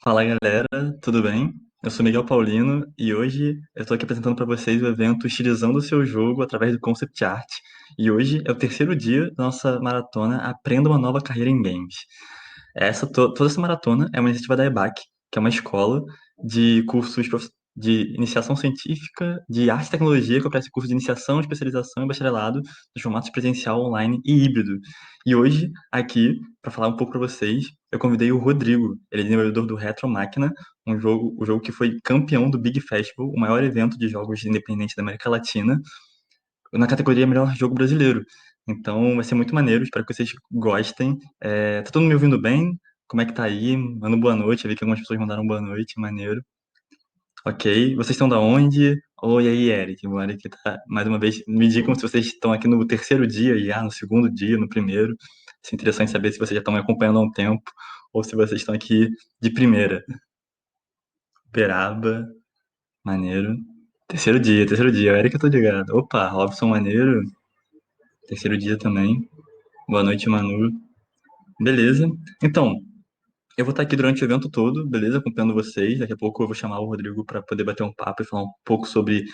Fala galera, tudo bem? Eu sou Miguel Paulino e hoje eu estou aqui apresentando para vocês o evento Estilizando o Seu Jogo através do Concept Art. E hoje é o terceiro dia da nossa maratona Aprenda uma Nova Carreira em Games. Toda essa maratona é uma iniciativa da EBAC, que é uma escola de de iniciação científica, de arte e tecnologia, que oferece curso de iniciação, especialização e bacharelado nos formatos presencial, online e híbrido. E hoje, aqui, para falar um pouco para vocês, eu convidei o Rodrigo. Ele é desenvolvedor do Retro Máquina, o jogo que foi campeão do Big Festival, o maior evento de jogos independentes da América Latina, na categoria Melhor Jogo Brasileiro. Então vai ser muito maneiro, espero que vocês gostem. Tá todo mundo me ouvindo bem? Como é que tá aí? Manda boa noite. Eu vi que algumas pessoas mandaram boa noite, maneiro. Ok, vocês estão da onde? Oi, aí, Eric. O Eric tá, mais uma vez, me digam se vocês estão aqui no terceiro dia já, no segundo dia, no primeiro. É interessante saber se vocês já estão me acompanhando há um tempo ou se vocês estão aqui de primeira. Beraba, maneiro. Terceiro dia. O Eric eu tô ligado. Opa, Robson, maneiro. Terceiro dia também. Boa noite, Manu. Beleza. Então, eu vou estar aqui durante o evento todo, beleza? Acompanhando vocês. Daqui a pouco eu vou chamar o Rodrigo para poder bater um papo e falar um pouco sobre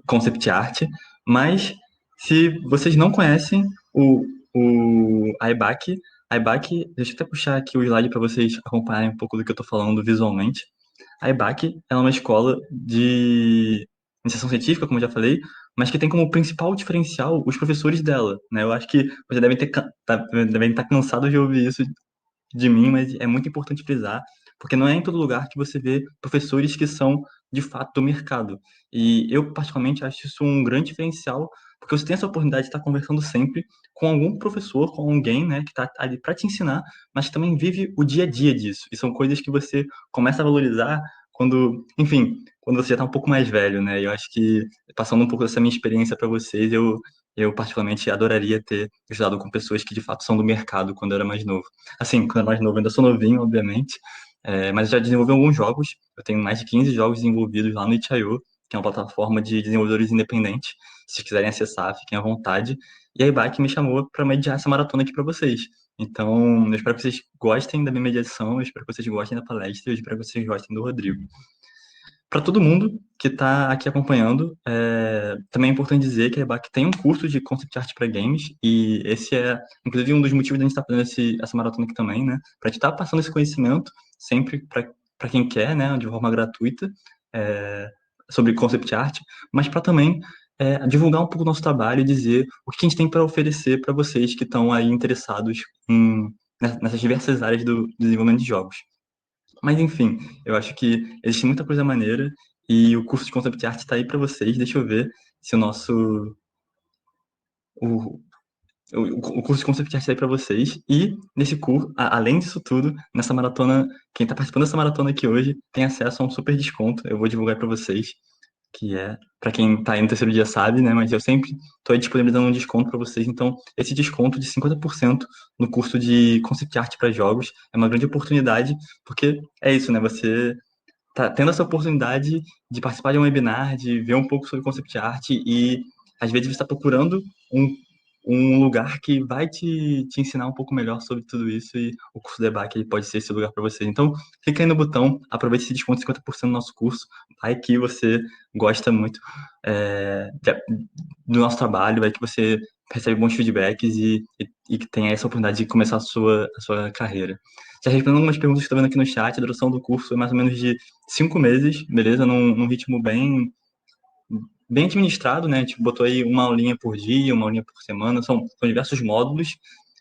concept art. Mas, se vocês não conhecem o a IBAC, deixa eu até puxar aqui o slide para vocês acompanharem um pouco do que eu estou falando visualmente. A EBAC é uma escola de iniciação científica, como eu já falei, mas que tem como principal diferencial os professores dela, né? Eu acho que vocês devem estar cansados de ouvir isso de mim, mas é muito importante frisar, porque não é em todo lugar que você vê professores que são de fato do mercado. E eu, particularmente, acho isso um grande diferencial, porque você tem essa oportunidade de estar conversando sempre com algum professor, com alguém, né, que está ali para te ensinar, mas que também vive o dia a dia disso. E são coisas que você começa a valorizar quando, enfim, quando você já está um pouco mais velho, né? E eu acho que, passando um pouco dessa minha experiência para vocês, eu particularmente adoraria ter estudado com pessoas que de fato são do mercado quando eu era mais novo. Assim, quando eu era mais novo, ainda sou novinho, obviamente, mas já desenvolvi alguns jogos. Eu tenho mais de 15 jogos desenvolvidos lá no itch.io, que é uma plataforma de desenvolvedores independentes. Se vocês quiserem acessar, fiquem à vontade. E a Ibac me chamou para mediar essa maratona aqui para vocês. Então, eu espero que vocês gostem da minha mediação, eu espero que vocês gostem da palestra, eu espero que vocês gostem do Rodrigo. Para todo mundo que está aqui acompanhando, também é importante dizer que a EBAC tem um curso de Concept Art para Games, e esse é, inclusive, um dos motivos da gente estar fazendo essa maratona aqui também, né? Para a gente estar passando esse conhecimento sempre para quem quer, né? De forma gratuita, é, sobre Concept Art, mas para também divulgar um pouco o nosso trabalho e dizer o que a gente tem para oferecer para vocês que estão aí interessados nessas diversas áreas do desenvolvimento de jogos. Mas enfim, eu acho que existe muita coisa maneira e o curso de Concept Art está aí para vocês. Deixa eu ver se o, o curso de Concept Art está aí para vocês. E nesse curso, além disso tudo, nessa maratona, quem está participando dessa maratona aqui hoje tem acesso a um super desconto. Eu vou divulgar para vocês, que é para quem está aí no terceiro dia sabe, né? Mas eu sempre estou disponibilizando um desconto para vocês. Então, esse desconto de 50% no curso de Concept Art para jogos é uma grande oportunidade, porque é isso, né? Você tá tendo essa oportunidade de participar de um webinar, de ver um pouco sobre concept art e às vezes você está procurando um, um lugar que vai te ensinar um pouco melhor sobre tudo isso e o curso Debug ele pode ser esse lugar para você. Então, clica aí no botão, aproveite esse desconto de 50% do nosso curso, vai que você gosta muito do nosso trabalho, vai que você recebe bons feedbacks e que tenha essa oportunidade de começar a sua carreira. Já respondendo algumas perguntas que estou vendo aqui no chat, a duração do curso é mais ou menos de 5 meses, beleza? Num ritmo bem administrado, né? Tipo, botou aí uma aulinha por dia, uma aulinha por semana, são diversos módulos,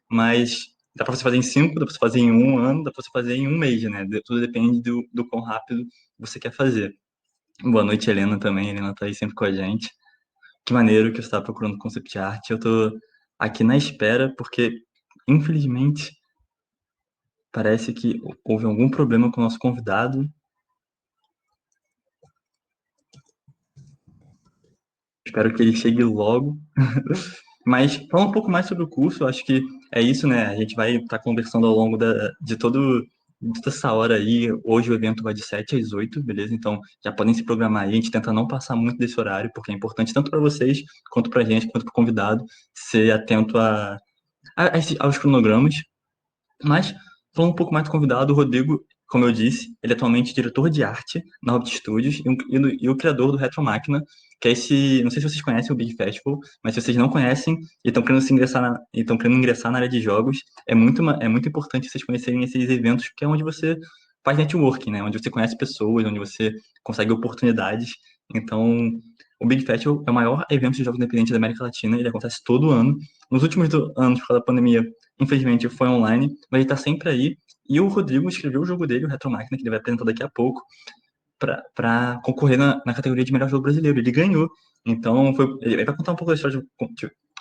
mas dá para você fazer em 5, dá para você fazer em um ano, dá para você fazer em um mês, né? Tudo depende do quão rápido você quer fazer. Boa noite, Helena, também. Helena tá aí sempre com a gente. Que maneiro que você está procurando concept art. Eu tô aqui na espera, porque, infelizmente, parece que houve algum problema com o nosso convidado. Espero que ele chegue logo. Mas falando um pouco mais sobre o curso, eu acho que é isso, né? A gente vai estar conversando ao longo de toda essa hora aí. Hoje o evento vai de 7 às 8, beleza? Então já podem se programar aí. A gente tenta não passar muito desse horário, porque é importante tanto para vocês, quanto para a gente, quanto para o convidado, ser atento aos cronogramas. Mas, falando um pouco mais do convidado, o Rodrigo, como eu disse, ele é atualmente diretor de arte na Hobbit Studios e o criador do Retro Máquina, que é esse, não sei se vocês conhecem o Big Festival, mas se vocês não conhecem e estão querendo ingressar na área de jogos, é muito importante vocês conhecerem esses eventos, que é onde você faz networking, né? Onde você conhece pessoas, onde você consegue oportunidades. Então, o Big Festival é o maior evento de jogos independentes da América Latina, ele acontece todo ano. Nos últimos anos, por causa da pandemia, infelizmente foi online, mas ele está sempre aí. E o Rodrigo escreveu o jogo dele, o Retro Máquina, que ele vai apresentar daqui a pouco, para concorrer na categoria de melhor jogo brasileiro. Ele ganhou. Então, ele vai contar um pouco da história,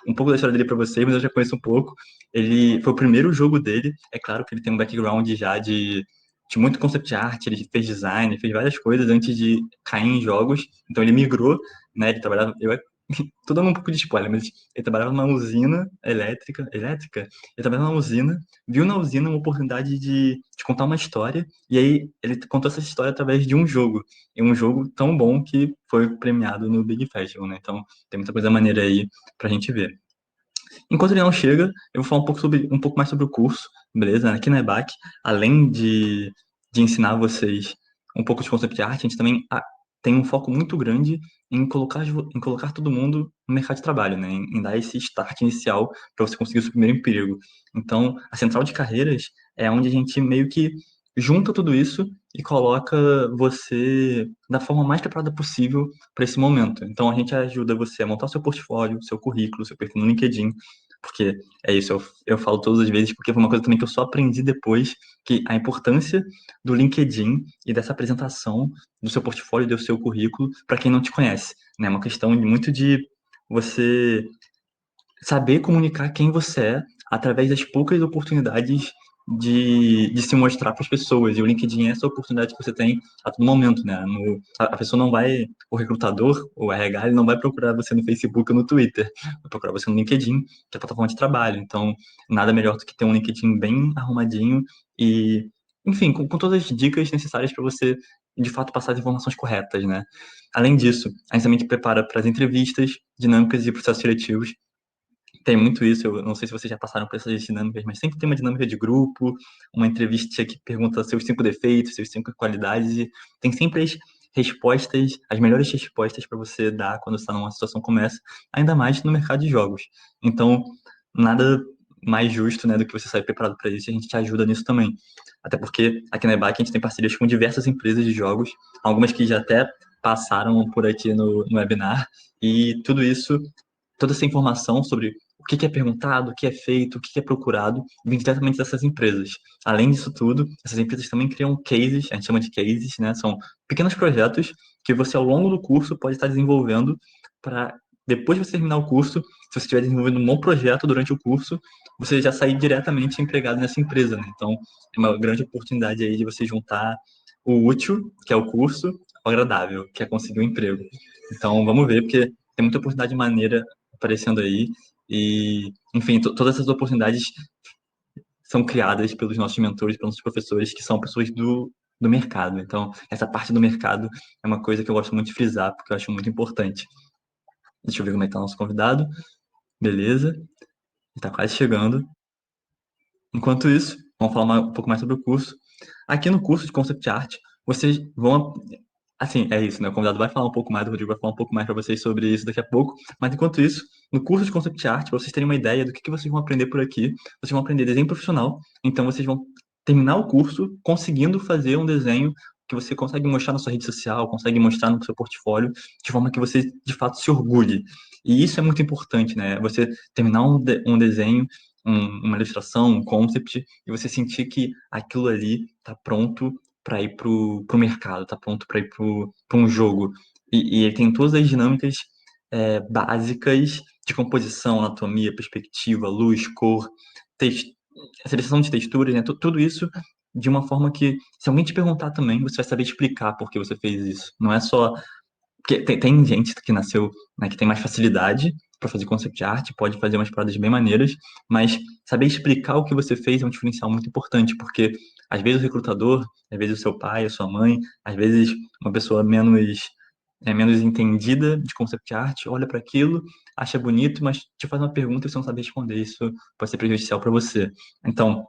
um pouco da história dele para vocês, mas eu já conheço um pouco. Ele foi o primeiro jogo dele. É claro que ele tem um background já de muito concept art, ele fez design, fez várias coisas antes de cair em jogos. Então, ele migrou, né? Ele trabalhava. Tô dando um pouco de spoiler, mas ele trabalhava numa usina elétrica? Ele trabalhava numa usina, viu na usina uma oportunidade de contar uma história, e aí ele contou essa história através de um jogo. E um jogo tão bom que foi premiado no Big Festival, né? Então tem muita coisa maneira aí pra gente ver. Enquanto ele não chega, eu vou falar um pouco mais sobre o curso, beleza? Aqui na EBAC, além de ensinar vocês um pouco de conceito de arte, a gente também tem um foco muito grande em colocar todo mundo no mercado de trabalho, né? Em dar esse start inicial para você conseguir o seu primeiro emprego. Então, a central de carreiras é onde a gente meio que junta tudo isso e coloca você da forma mais preparada possível para esse momento. Então, a gente ajuda você a montar o seu portfólio, seu currículo, seu perfil no LinkedIn, porque é isso, eu falo todas as vezes, porque foi uma coisa também que eu só aprendi depois, que a importância do LinkedIn e dessa apresentação do seu portfólio e do seu currículo para quem não te conhece, né? É uma questão muito de você saber comunicar quem você é através das poucas oportunidades de se mostrar para as pessoas. E o LinkedIn é essa oportunidade que você tem a todo momento, né? A pessoa não vai, o recrutador, o RH, ele não vai procurar você no Facebook ou no Twitter, vai procurar você no LinkedIn, que é a plataforma de trabalho. Então, nada melhor do que ter um LinkedIn bem arrumadinho e, enfim, com todas as dicas necessárias para você, de fato, passar as informações corretas, né? Além disso, a gente também te prepara para as entrevistas, dinâmicas e processos seletivos. Tem muito isso, eu não sei se vocês já passaram por essas dinâmicas, mas sempre tem uma dinâmica de grupo, uma entrevista que pergunta seus 5 defeitos, seus 5 qualidades, e tem sempre as respostas, as melhores respostas para você dar quando está numa situação como essa, ainda mais no mercado de jogos. Então, nada mais justo, né, do que você sair preparado para isso, e a gente te ajuda nisso também. Até porque aqui na EBAC a gente tem parcerias com diversas empresas de jogos, algumas que já até passaram por aqui no webinar, e tudo isso, toda essa informação sobre o que é perguntado, o que é feito, o que é procurado, vem diretamente dessas empresas. Além disso tudo, essas empresas também criam cases, a gente chama de cases, né? São pequenos projetos que você, ao longo do curso, pode estar desenvolvendo para, depois de você terminar o curso, se você estiver desenvolvendo um bom projeto durante o curso, você já sair diretamente empregado nessa empresa, né? Então, é uma grande oportunidade aí de você juntar o útil, que é o curso, ao agradável, que é conseguir um emprego. Então, vamos ver, porque tem muita oportunidade maneira aparecendo aí. E, enfim, todas essas oportunidades são criadas pelos nossos mentores, pelos nossos professores, que são pessoas do mercado. Então, essa parte do mercado é uma coisa que eu gosto muito de frisar, porque eu acho muito importante. Deixa eu ver como é que tá o nosso convidado. Beleza, ele está quase chegando. Enquanto isso, vamos falar um pouco mais sobre o curso. Aqui no curso de Concept Art, vocês vão. Assim, é isso, né? O convidado vai falar um pouco mais, o Rodrigo vai falar um pouco mais para vocês sobre isso daqui a pouco. Mas enquanto isso, no curso de Concept Art, para vocês terem uma ideia do que vocês vão aprender por aqui, vocês vão aprender desenho profissional. Então, vocês vão terminar o curso conseguindo fazer um desenho que você consegue mostrar na sua rede social, consegue mostrar no seu portfólio, de forma que você, de fato, se orgulhe. E isso é muito importante, né? Você terminar um desenho, uma ilustração, um concept, e você sentir que aquilo ali está pronto para ir pro mercado, tá pronto para ir para um jogo. E ele tem todas as dinâmicas básicas de composição, anatomia, perspectiva, luz, cor, tex- seleção de texturas, né? Tudo isso de uma forma que, se alguém te perguntar também, você vai saber explicar por que você fez isso. Não é só porque tem gente que nasceu, né, que tem mais facilidade para fazer concept art, pode fazer umas paradas bem maneiras, mas saber explicar o que você fez é um diferencial muito importante, porque às vezes o recrutador, às vezes o seu pai, a sua mãe, às vezes uma pessoa menos entendida de concept art, olha para aquilo, acha bonito, mas te faz uma pergunta e você não sabe responder, isso pode ser prejudicial para você. Então,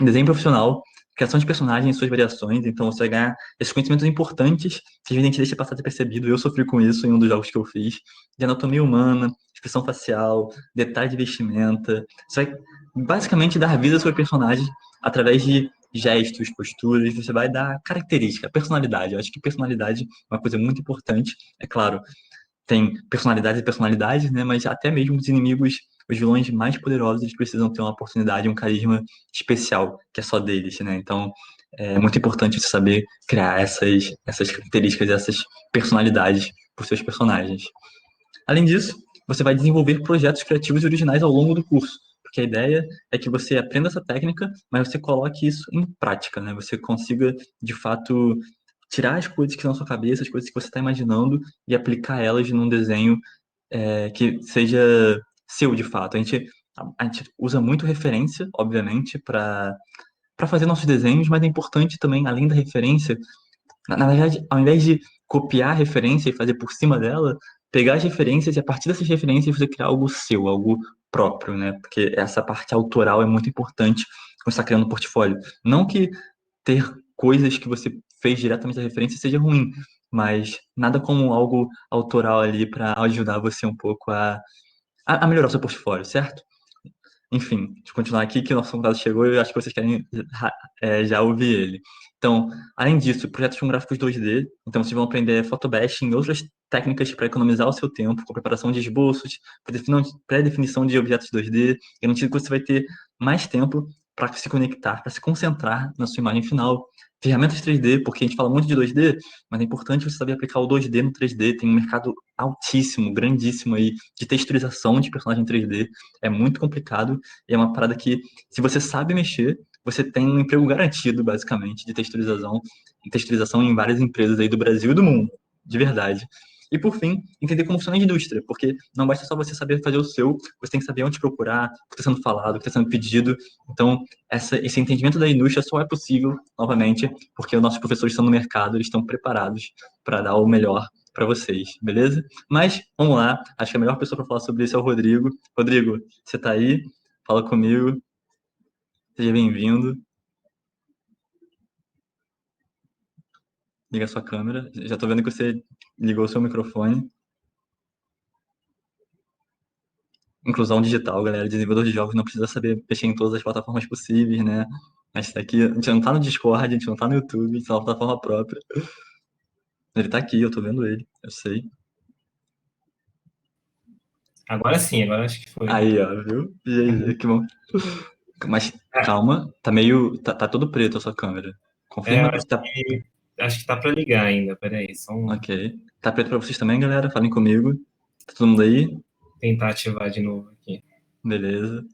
desenho profissional criação de personagens, suas variações, então você vai ganhar esses conhecimentos importantes que a gente deixa passar despercebido. Eu sofri com isso em um dos jogos que eu fiz, de anatomia humana, expressão facial, detalhe de vestimenta. Você vai basicamente dar vida ao seu personagem através de gestos, posturas, você vai dar característica, personalidade. Eu acho que personalidade é uma coisa muito importante. É claro, tem personalidades e personalidades, né? Mas até mesmo os inimigos, os vilões mais poderosos, eles precisam ter uma oportunidade, um carisma especial, que é só deles, né? Então, é muito importante você saber criar essas características, essas personalidades para os seus personagens. Além disso, você vai desenvolver projetos criativos e originais ao longo do curso, porque a ideia é que você aprenda essa técnica, mas você coloque isso em prática, né? Você consiga, de fato, tirar as coisas que estão na sua cabeça, as coisas que você está imaginando e aplicar elas num desenho que seja seu, de fato. A gente usa muito referência, obviamente, para fazer nossos desenhos, mas é importante também, além da referência, na verdade, ao invés de copiar a referência e fazer por cima dela, pegar as referências e a partir dessas referências você criar algo seu, algo próprio, né? Porque essa parte autoral é muito importante quando você está criando um portfólio. Não que ter coisas que você fez diretamente da referência seja ruim, mas nada como algo autoral ali para ajudar você um pouco a melhorar o seu portfólio, certo? Enfim, deixa eu continuar aqui que o nosso convidado chegou e eu acho que vocês querem já ouvir ele. Então, além disso, projetos com gráficos 2D, então vocês vão aprender Photobashing e outras técnicas para economizar o seu tempo, com preparação de esboços, pré-definição de objetos 2D, garantindo que você vai ter mais tempo para se conectar, para se concentrar na sua imagem final. Ferramentas 3D, porque a gente fala muito de 2D, mas é importante você saber aplicar o 2D no 3D. Tem um mercado altíssimo, grandíssimo aí de texturização de personagem 3D. É muito complicado e é uma parada que, se você sabe mexer, você tem um emprego garantido, basicamente, de texturização em várias empresas aí do Brasil e do mundo, de verdade. E por fim, entender como funciona a indústria, porque não basta só você saber fazer o seu, você tem que saber onde procurar, o que está sendo falado, o que está sendo pedido. Então, esse entendimento da indústria só é possível, novamente, porque os nossos professores estão no mercado, eles estão preparados para dar o melhor para vocês, beleza? Mas, vamos lá, acho que a melhor pessoa para falar sobre isso é o Rodrigo. Rodrigo, você está aí? Fala comigo. Seja bem-vindo. Liga a sua câmera. Já estou vendo que você ligou o seu microfone. Inclusão digital, galera. Desenvolvedor de jogos não precisa saber mexer em todas as plataformas possíveis, né? Mas isso aqui, a gente não tá no Discord, a gente não tá no YouTube, a gente tá na plataforma própria. Ele tá aqui, eu tô vendo ele, eu sei. Agora sim, agora acho que foi. Aí, ó, viu? Que bom. Mas calma, tá meio. Tá todo preto a sua câmera. É, Confirma que tá. acho que tá para ligar ainda. Peraí, só Ok. Tá preto pra vocês também, galera? Falem comigo. Tá todo mundo aí? tentar ativar de novo aqui. Beleza.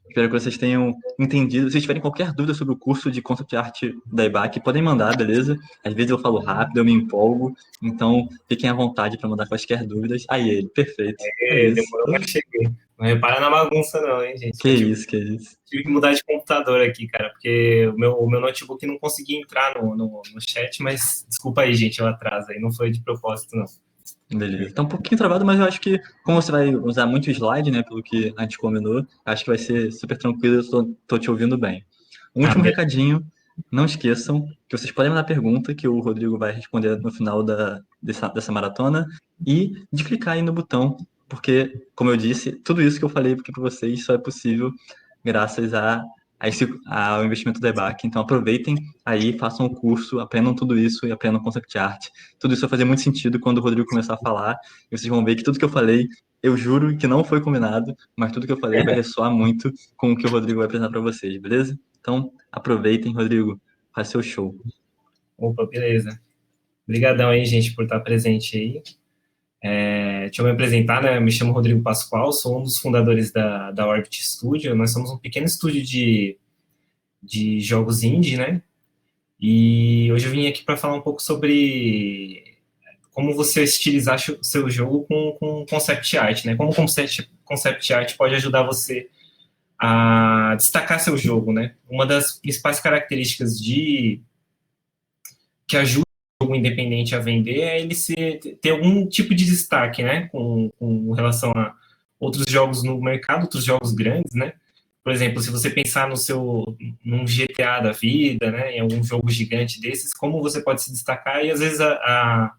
Espero que vocês tenham entendido. Se vocês tiverem qualquer dúvida sobre o curso de Concept Art da EBAC, podem mandar, beleza? Às vezes eu falo rápido, eu me empolgo, então fiquem à vontade para mandar quaisquer dúvidas. Aí ele, perfeito. É isso. Demorou para chegar. Não repara na bagunça não, hein, gente? Que isso, que isso. Tive que mudar de computador aqui, cara, porque o meu notebook não conseguia entrar no chat, mas desculpa aí, gente, eu atraso aí, não foi de propósito, não. Beleza. Tá um pouquinho travado, mas eu acho que, como você vai usar muito slide, né, pelo que a gente combinou, acho que vai ser super tranquilo, eu tô te ouvindo bem. Um Ah, último recadinho, não esqueçam que vocês podem mandar pergunta que o Rodrigo vai responder no final dessa maratona e de clicar aí no botão, porque, como eu disse, tudo isso que eu falei aqui para vocês só é possível graças ao investimento da EBAC. Então aproveitem aí, façam o curso, aprendam tudo isso e aprendam concept art. Tudo isso vai fazer muito sentido quando o Rodrigo começar a falar, e vocês vão ver que tudo que eu falei, eu juro que não foi combinado, mas tudo que eu falei vai ressoar muito com o que o Rodrigo vai apresentar para vocês, beleza? Então, aproveitem, Rodrigo, faz seu show. opa, beleza. Obrigadão aí, gente, por estar presente aí. Deixa eu me apresentar, né? Eu me chamo Rodrigo Pascoal, sou um dos fundadores da Orbit Studio. Nós somos um pequeno estúdio de jogos indie, né? E hoje eu vim aqui para falar um pouco sobre como você estilizar o seu jogo com concept art, né? Como o concept art pode ajudar você a destacar seu jogo, né? Uma das principais características que ajuda o jogo independente a vender é ele ter algum tipo de destaque, né? Com relação a outros jogos no mercado, outros jogos grandes, né? por exemplo, se você pensar num GTA da vida, né, em algum jogo gigante desses, como você pode se destacar, e às vezes a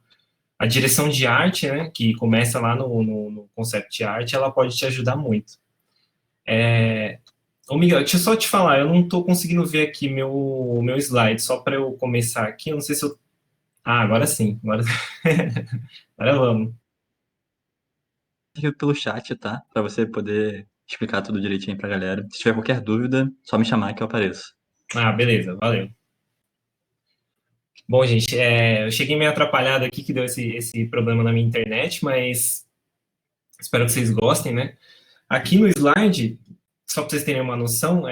direção de arte, né, que começa lá no concept art, ela pode te ajudar muito. Ô Miguel, deixa eu só te falar, eu não estou conseguindo ver aqui meu slide, só para eu começar aqui, eu não sei se eu... Ah, agora sim, agora vamos. Fica pelo chat, tá? Pra você poder explicar tudo direitinho pra galera. Se tiver qualquer dúvida, só me chamar que eu apareço. Ah, beleza, valeu. Bom, gente, eu cheguei meio atrapalhado aqui que deu esse problema na minha internet, mas espero que vocês gostem, né? Aqui no slide, só para vocês terem uma noção,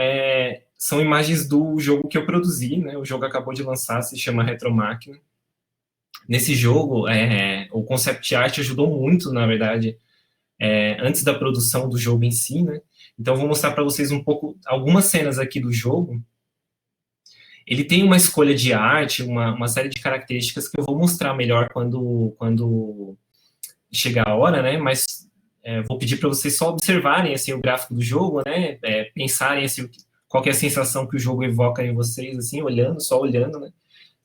são imagens do jogo que eu produzi, né? O jogo acabou de lançar, se chama Retromáquina. Nesse jogo, o concept art ajudou muito, na verdade, antes da produção do jogo em si, né? Então, eu vou mostrar para vocês um pouco, algumas cenas aqui do jogo. Ele tem uma escolha de arte, uma série de características que eu vou mostrar melhor quando chegar a hora, né? Mas vou pedir para vocês só observarem assim o gráfico do jogo, né? Pensarem assim, qual que é a sensação que o jogo evoca em vocês, assim, só olhando, né?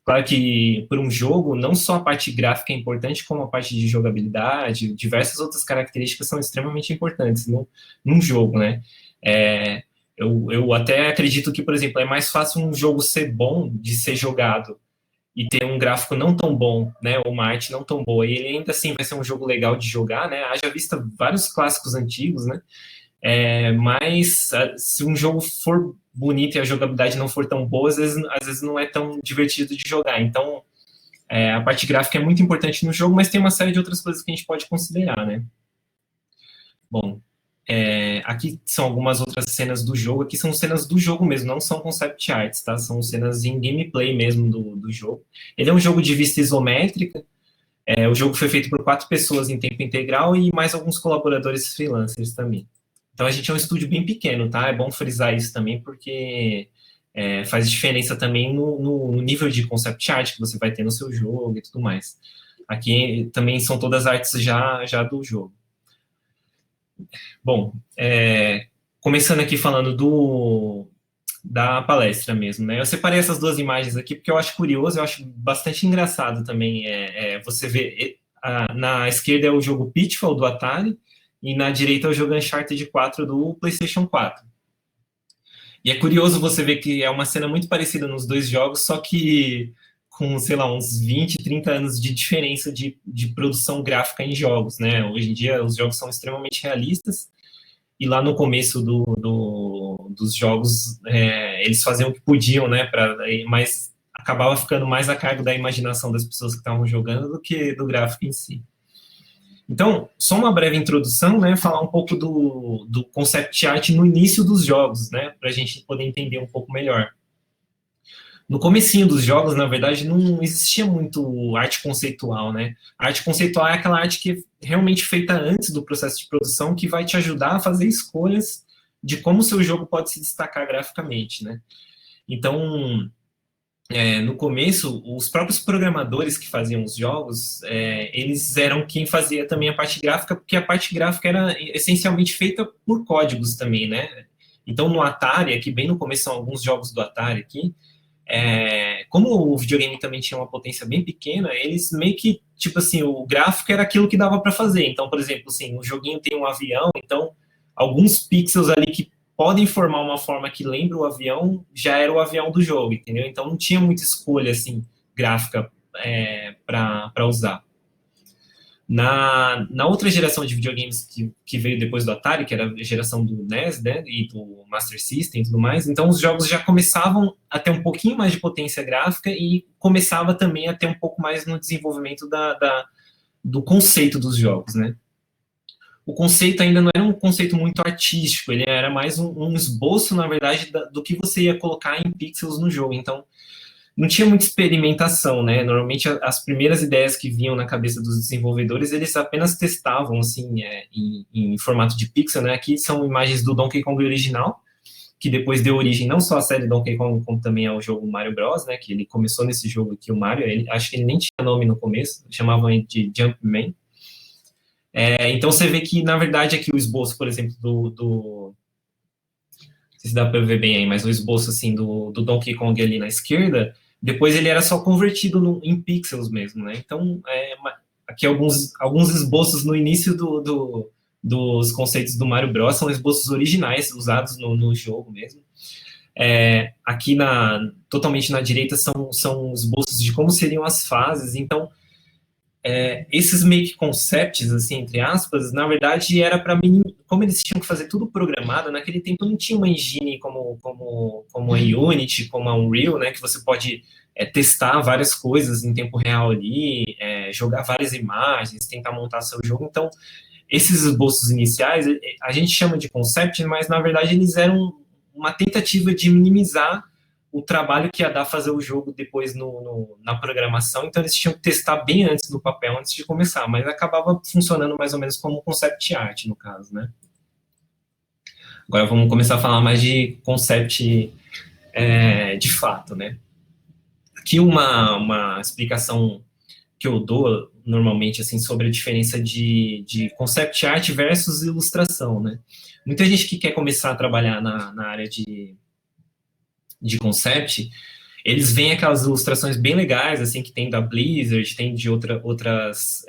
Claro que por um jogo, não só a parte gráfica é importante, como a parte de jogabilidade, diversas outras características são extremamente importantes num jogo, né? Eu até acredito que, por exemplo, é mais fácil um jogo ser bom de ser jogado e ter um gráfico não tão bom, né, ou uma arte não tão boa, e ele ainda assim vai ser um jogo legal de jogar, né, haja vista vários clássicos antigos, né, mas se um jogo for bonito e a jogabilidade não for tão boa, às vezes não é tão divertido de jogar, então a parte gráfica é muito importante no jogo, mas tem uma série de outras coisas que a gente pode considerar, né. Bom, aqui são algumas outras cenas do jogo. Aqui são cenas do jogo mesmo, não são concept arts, tá? São cenas em gameplay mesmo do jogo. Ele é um jogo de vista isométrica. O jogo foi feito por 4 pessoas em tempo integral e mais alguns colaboradores freelancers também. Então a gente é um estúdio bem pequeno, tá? É bom frisar isso também, porque faz diferença também no nível de concept art que você vai ter no seu jogo e tudo mais. Aqui também são todas artes já do jogo. Bom, começando aqui falando da palestra mesmo, né? Eu separei essas duas imagens aqui porque eu acho curioso, eu acho bastante engraçado também. Você vê, na esquerda é o jogo Pitfall do Atari e na direita é o jogo Uncharted 4 do PlayStation 4. E é curioso você ver que é uma cena muito parecida nos dois jogos, só que com, sei lá, uns 20, 30 anos de diferença de produção gráfica em jogos, né? Hoje em dia os jogos são extremamente realistas, e lá no começo dos jogos eles faziam o que podiam, né? Mas acabava ficando mais a cargo da imaginação das pessoas que estavam jogando do que do gráfico em si. Então, só uma breve introdução, né? Falar um pouco do concept art no início dos jogos, né? Para a gente poder entender um pouco melhor. No comecinho dos jogos, na verdade, não existia muito arte conceitual, né? A arte conceitual é aquela arte que é realmente feita antes do processo de produção, que vai te ajudar a fazer escolhas de como o seu jogo pode se destacar graficamente, né? Então, no começo, os próprios programadores que faziam os jogos, eles eram quem fazia também a parte gráfica, porque a parte gráfica era essencialmente feita por códigos também, né? Então, no Atari, aqui bem no começo são alguns jogos do Atari aqui, como o videogame também tinha uma potência bem pequena, eles meio que, tipo assim, o gráfico era aquilo que dava para fazer. Então, por exemplo, assim, o joguinho tem um avião, então alguns pixels ali que podem formar uma forma que lembra o avião, já era o avião do jogo, entendeu? Então não tinha muita escolha, assim, gráfica para usar. Na outra geração de videogames que veio depois do Atari, que era a geração do NES, né, e do Master System e tudo mais, então os jogos já começavam a ter um pouquinho mais de potência gráfica e começava também a ter um pouco mais no desenvolvimento do conceito dos jogos, né. O conceito ainda não era um conceito muito artístico, ele era mais um esboço, na verdade, do que você ia colocar em pixels no jogo, então não tinha muita experimentação, né? Normalmente as primeiras ideias que vinham na cabeça dos desenvolvedores, eles apenas testavam, assim, em formato de pixel, né? Aqui são imagens do Donkey Kong original, que depois deu origem não só à série Donkey Kong, como também ao jogo Mario Bros, né? Que ele começou nesse jogo aqui, o Mario, acho que ele nem tinha nome no começo, chamavam ele de Jumpman. Então você vê que, na verdade, aqui o esboço, por exemplo, sei se dá para ver bem aí, mas o esboço assim do Donkey Kong ali na esquerda, depois ele era só convertido em pixels mesmo, né? Então, aqui alguns esboços no início dos conceitos do Mario Bros. São esboços originais usados no jogo mesmo. Aqui totalmente na direita são esboços de como seriam as fases. Então, esses make concepts, assim, entre aspas, na verdade era para como eles tinham que fazer tudo programado, naquele tempo não tinha uma engine como a Unity, como a Unreal, né, que você pode testar várias coisas em tempo real ali, jogar várias imagens, tentar montar seu jogo. Então, esses esboços iniciais, a gente chama de concept, mas na verdade eles eram uma tentativa de minimizar o trabalho que ia dar fazer o jogo depois na programação, então eles tinham que testar bem antes no papel, antes de começar, mas acabava funcionando mais ou menos como concept art, no caso, né? Agora vamos começar a falar mais de concept de fato, né? Aqui uma explicação que eu dou normalmente assim sobre a diferença de concept art versus ilustração, né? Muita gente que quer começar a trabalhar na área de concept, eles veem aquelas ilustrações bem legais, assim, que tem da Blizzard, tem de outras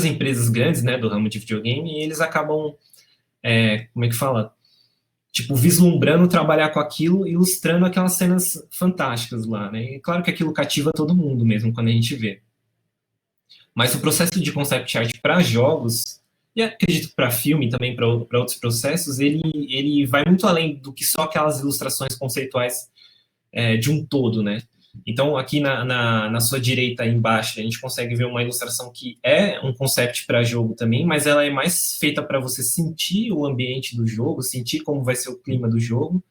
empresas grandes, né, do ramo de videogame, e eles acabam, como é que fala? Tipo, vislumbrando trabalhar com aquilo, ilustrando aquelas cenas fantásticas lá, né? E claro que aquilo cativa todo mundo mesmo, quando a gente vê. Mas o processo de concept art para jogos, e acredito para filme também, para outros processos, ele vai muito além do que só aquelas ilustrações conceituais de um todo, né? Então, aqui na sua direita embaixo, a gente consegue ver uma ilustração que é um concept para jogo também, mas ela é mais feita para você sentir o ambiente do jogo, sentir como vai ser o clima do jogo.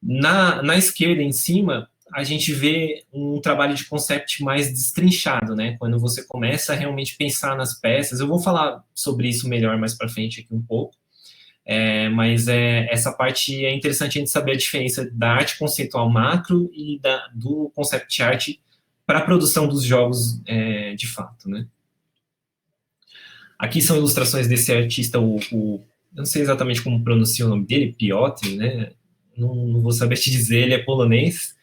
Na esquerda, em cima, a gente vê um trabalho de concept mais destrinchado, né? Quando você começa a realmente pensar nas peças. Eu vou falar sobre isso melhor mais para frente aqui um pouco. Mas essa parte é interessante a gente saber a diferença da arte conceitual macro e do concept art para a produção dos jogos de fato, né? Aqui são ilustrações desse artista, eu não sei exatamente como pronuncia o nome dele, Piotr, né? Não vou saber te dizer, ele é polonês,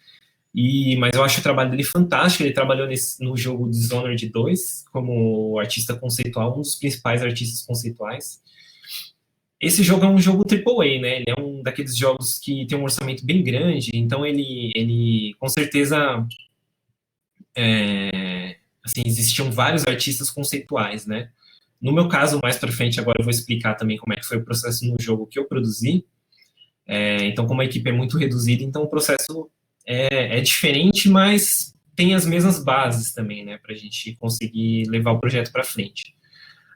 mas eu acho o trabalho dele fantástico. Ele trabalhou no jogo Dishonored 2 como artista conceitual, um dos principais artistas conceituais. Esse jogo é um jogo AAA, né? Ele é um daqueles jogos que tem um orçamento bem grande, então ele com certeza, assim, existiam vários artistas conceituais, né? No meu caso, mais para frente, agora eu vou explicar também como é que foi o processo no jogo que eu produzi. Então, como a equipe é muito reduzida, então o processo é diferente, mas tem as mesmas bases também, né? Para a gente conseguir levar o projeto para frente.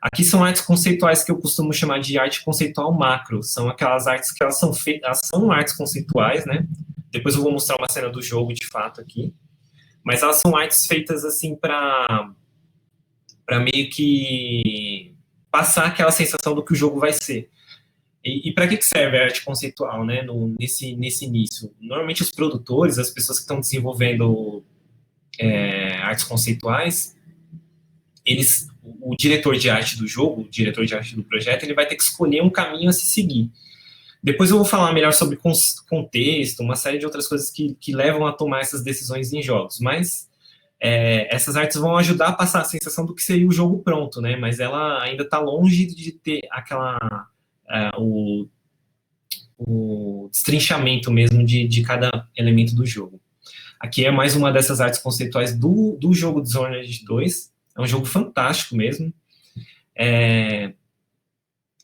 Aqui são artes conceituais que eu costumo chamar de arte conceitual macro. São aquelas artes que elas são artes conceituais, né? Depois eu vou mostrar uma cena do jogo de fato aqui. Mas elas são artes feitas assim para meio que passar aquela sensação do que o jogo vai ser. E para que serve a arte conceitual, né? Nesse início, normalmente os produtores, as pessoas que estão desenvolvendo artes conceituais, o diretor de arte do jogo, o diretor de arte do projeto, ele vai ter que escolher um caminho a se seguir. Depois eu vou falar melhor sobre contexto, uma série de outras coisas que levam a tomar essas decisões em jogos, mas essas artes vão ajudar a passar a sensação do que seria o jogo pronto, né? Mas ela ainda está longe de ter o destrinchamento mesmo de cada elemento do jogo. Aqui é mais uma dessas artes conceituais do jogo Dishonored 2. É um jogo fantástico mesmo.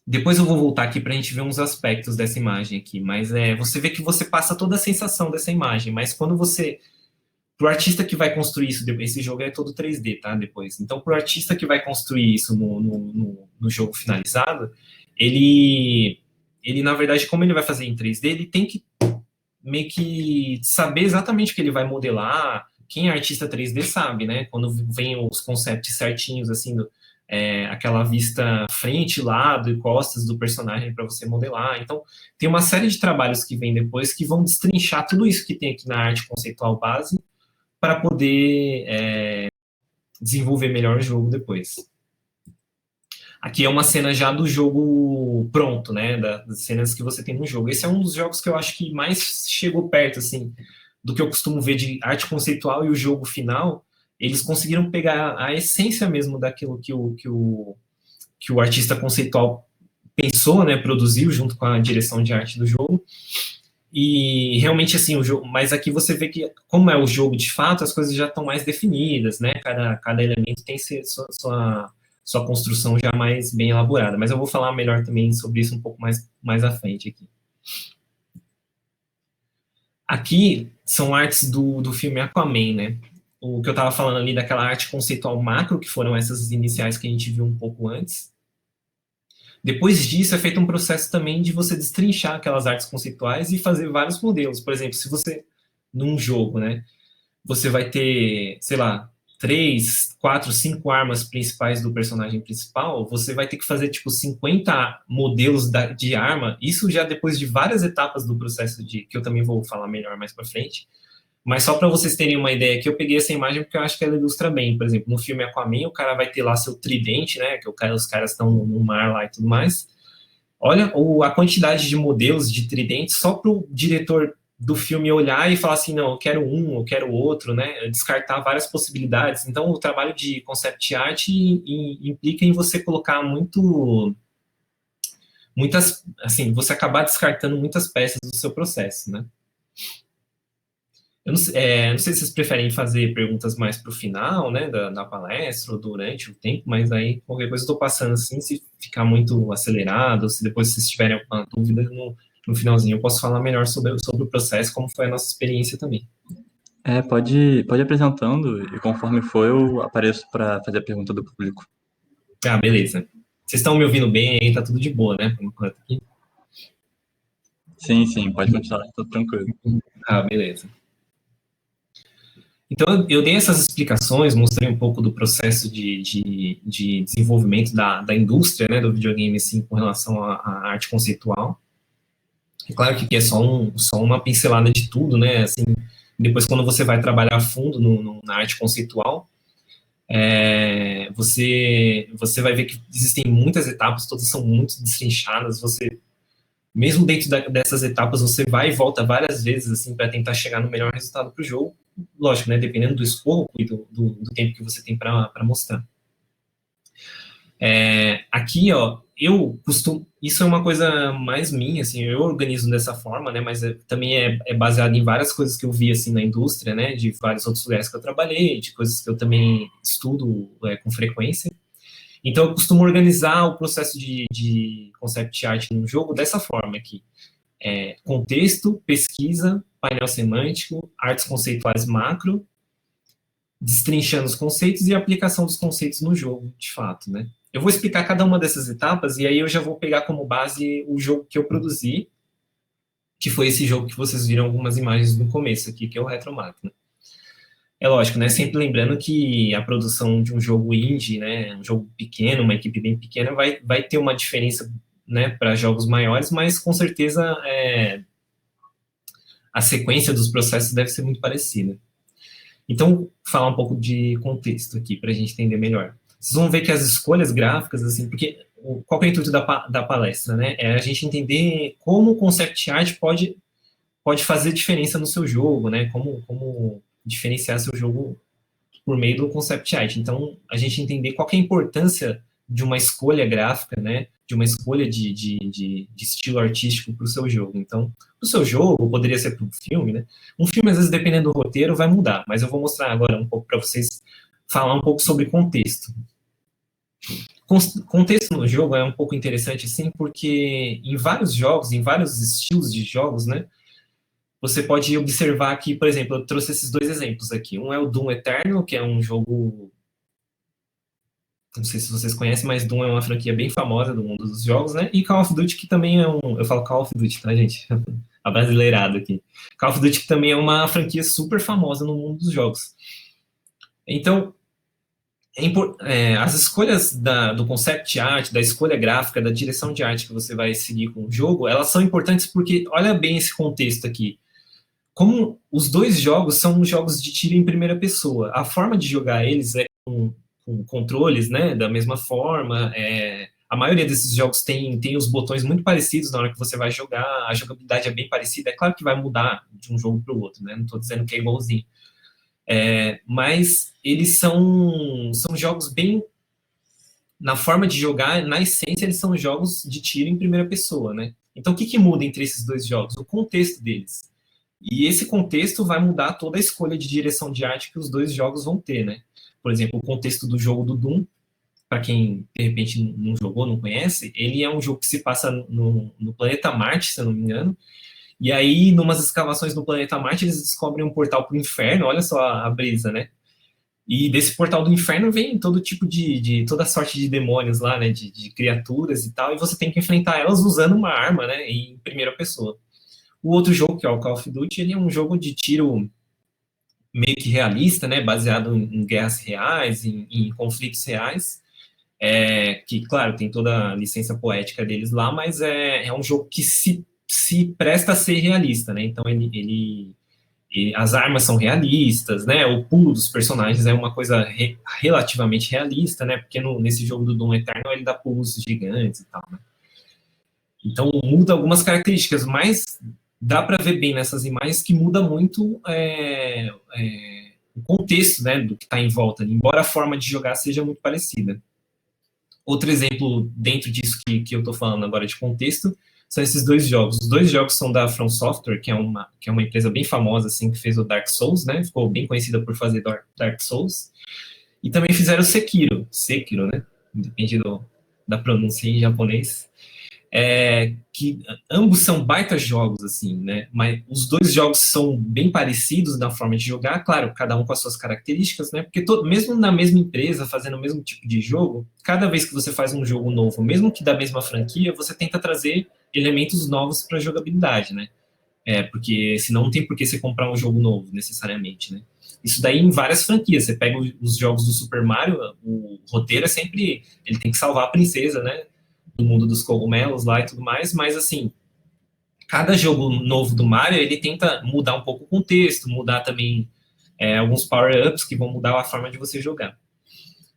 Depois eu vou voltar aqui para a gente ver uns aspectos dessa imagem aqui, mas você vê que você passa toda a sensação dessa imagem, mas quando pro artista que vai construir isso, esse jogo é todo 3D, tá? Depois. Então, pro artista que vai construir isso no jogo finalizado, ele, na verdade, como ele vai fazer em 3D, ele tem que meio que saber exatamente o que ele vai modelar. Quem é artista 3D sabe, né? Quando vem os conceitos certinhos, assim, aquela vista frente, lado e costas do personagem para você modelar. Então, tem uma série de trabalhos que vem depois que vão destrinchar tudo isso que tem aqui na arte conceitual base para poder desenvolver melhor o jogo depois. Aqui é uma cena já do jogo pronto, né? Das cenas que você tem no jogo. Esse é um dos jogos que eu acho que mais chegou perto, assim, do que eu costumo ver de arte conceitual e o jogo final. Eles conseguiram pegar a essência mesmo daquilo que o artista conceitual pensou, né? Produziu junto com a direção de arte do jogo. E realmente, assim, o jogo. Mas aqui você vê que, como é o jogo de fato, as coisas já estão mais definidas, né? Cada elemento tem sua construção já mais bem elaborada. Mas eu vou falar melhor também sobre isso um pouco mais à frente aqui. Aqui são artes do filme Aquaman, né? O que eu estava falando ali daquela arte conceitual macro, que foram essas iniciais que a gente viu um pouco antes. Depois disso, é feito um processo também de você destrinchar aquelas artes conceituais e fazer vários modelos. Por exemplo, se você, num jogo, né, você vai ter, sei lá, 3, 4, 5 armas principais do personagem principal, você vai ter que fazer, tipo, 50 modelos de arma, isso já depois de várias etapas do processo que eu também vou falar melhor mais pra frente, mas só para vocês terem uma ideia aqui, eu peguei essa imagem porque eu acho que ela ilustra bem. Por exemplo, no filme Aquaman, o cara vai ter lá seu tridente, né? Que os caras estão no mar lá e tudo mais. Olha a quantidade de modelos de tridente só para o diretor do filme olhar e falar assim, não, eu quero um, eu quero outro, né? Descartar várias possibilidades. Então, o trabalho de concept art implica em você colocar muitas, assim, você acabar descartando muitas peças do seu processo, né? Eu não sei se vocês preferem fazer perguntas mais para o final, né, da palestra ou durante o tempo, mas aí qualquer coisa eu estou passando assim, se ficar muito acelerado, ou se depois vocês tiverem alguma dúvida no finalzinho, eu posso falar melhor sobre o processo, como foi a nossa experiência também. Pode ir apresentando e conforme for eu apareço para fazer a pergunta do público. Ah, beleza. Vocês estão me ouvindo bem aí, tá tudo de boa, né, por enquanto aqui? Sim, pode continuar, tudo tranquilo. Ah, beleza. Então, eu dei essas explicações, mostrei um pouco do processo de desenvolvimento da indústria, né, do videogame, assim, com relação à arte conceitual. É claro que aqui é só uma pincelada de tudo, né, assim, depois quando você vai trabalhar a fundo na arte conceitual, você vai ver que existem muitas etapas, todas são muito destrinchadas, mesmo dentro dessas etapas, você vai e volta várias vezes, assim, para tentar chegar no melhor resultado para o jogo. Lógico, né, dependendo do escopo e do tempo que você tem para mostrar. Aqui, ó, eu costumo... Isso é uma coisa mais minha, assim, eu organizo dessa forma, né, mas também é baseado em várias coisas que eu vi, assim, na indústria, né, de vários outros lugares que eu trabalhei, de coisas que eu também estudo com frequência. Então, eu costumo organizar o processo de concept art no jogo dessa forma aqui. Contexto, pesquisa, painel semântico, artes conceituais macro, destrinchando os conceitos e aplicação dos conceitos no jogo, de fato, né? Eu vou explicar cada uma dessas etapas e aí eu já vou pegar como base o jogo que eu produzi, que foi esse jogo que vocês viram algumas imagens no começo aqui, que é o Retro Máquina. É lógico, né? Sempre lembrando que a produção de um jogo indie, né? Um jogo pequeno, uma equipe bem pequena, vai ter uma diferença, né? Para jogos maiores, mas com certeza a sequência dos processos deve ser muito parecida. Então, falar um pouco de contexto aqui para a gente entender melhor. Vocês vão ver que as escolhas gráficas, assim, porque qual é o intuito da palestra, né? É a gente entender como o concept art pode fazer diferença no seu jogo, né? Como diferenciar seu jogo por meio do concept art. Então, a gente entender qual é a importância de uma escolha gráfica, né? De uma escolha de estilo artístico para o seu jogo. Então, o seu jogo poderia ser para um filme, né? Um filme, às vezes, dependendo do roteiro, vai mudar, mas eu vou mostrar agora um pouco para vocês falar um pouco sobre contexto. Contexto no jogo é um pouco interessante, assim, porque em vários jogos, em vários estilos de jogos, né? Você pode observar que, por exemplo, eu trouxe esses dois exemplos aqui. Um é o Doom Eternal, que é um jogo... Não sei se vocês conhecem, mas Doom é uma franquia bem famosa do mundo dos jogos, né? E Call of Duty, que também é um... Eu falo Call of Duty, tá, gente? Abrasileirado aqui. Call of Duty, que também é uma franquia super famosa no mundo dos jogos. Então, as escolhas do concept art, da escolha gráfica, da direção de arte que você vai seguir com o jogo, elas são importantes porque, olha bem esse contexto aqui. Como os dois jogos são jogos de tiro em primeira pessoa, a forma de jogar eles é com com controles, né, da mesma forma. A maioria desses jogos tem os botões muito parecidos na hora que você vai jogar, a jogabilidade é bem parecida. É claro que vai mudar de um jogo para o outro, né? Não estou dizendo que é igualzinho. Mas eles são jogos bem... Na forma de jogar, na essência, eles são jogos de tiro em primeira pessoa, né? Então, o que muda entre esses dois jogos? O contexto deles. E esse contexto vai mudar toda a escolha de direção de arte que os dois jogos vão ter, né? Por exemplo, o contexto do jogo do Doom, para quem, de repente, não jogou, não conhece, ele é um jogo que se passa no planeta Marte, se eu não me engano, e aí, numas escavações no planeta Marte, eles descobrem um portal para o inferno, olha só a brisa, né? E desse portal do inferno vem todo tipo toda sorte de demônios lá, né? De criaturas e tal, e você tem que enfrentar elas usando uma arma, né? Em primeira pessoa. O outro jogo, que é o Call of Duty, ele é um jogo de tiro meio que realista, né? Baseado em guerras reais, em conflitos reais. Que, claro, tem toda a licença poética deles lá, mas é um jogo que se presta a ser realista, né? Então as armas são realistas, né? O pulo dos personagens é uma coisa relativamente realista, né? Porque nesse jogo do Doom Eternal ele dá pulos gigantes e tal, né? Então muda algumas características, mas dá para ver bem nessas imagens que muda muito o contexto, né, do que está em volta, embora a forma de jogar seja muito parecida. Outro exemplo dentro disso que eu estou falando agora de contexto são esses dois jogos. Os dois jogos são da From Software, que é uma empresa bem famosa, assim, que fez o Dark Souls, né? Ficou bem conhecida por fazer Dark Souls. E também fizeram o Sekiro, né? Depende da pronúncia em japonês. Que ambos são baita jogos, assim, né? Mas os dois jogos são bem parecidos na forma de jogar, claro, cada um com as suas características, né? Porque mesmo na mesma empresa, fazendo o mesmo tipo de jogo, cada vez que você faz um jogo novo, mesmo que da mesma franquia, você tenta trazer elementos novos para a jogabilidade, né? Porque senão não tem por que você comprar um jogo novo, necessariamente, né? Isso daí em várias franquias. Você pega os jogos do Super Mario, o roteiro é sempre... Ele tem que salvar a princesa, né? Do mundo dos cogumelos lá e tudo mais, mas assim, cada jogo novo do Mario, ele tenta mudar um pouco o contexto, mudar também alguns power-ups que vão mudar a forma de você jogar.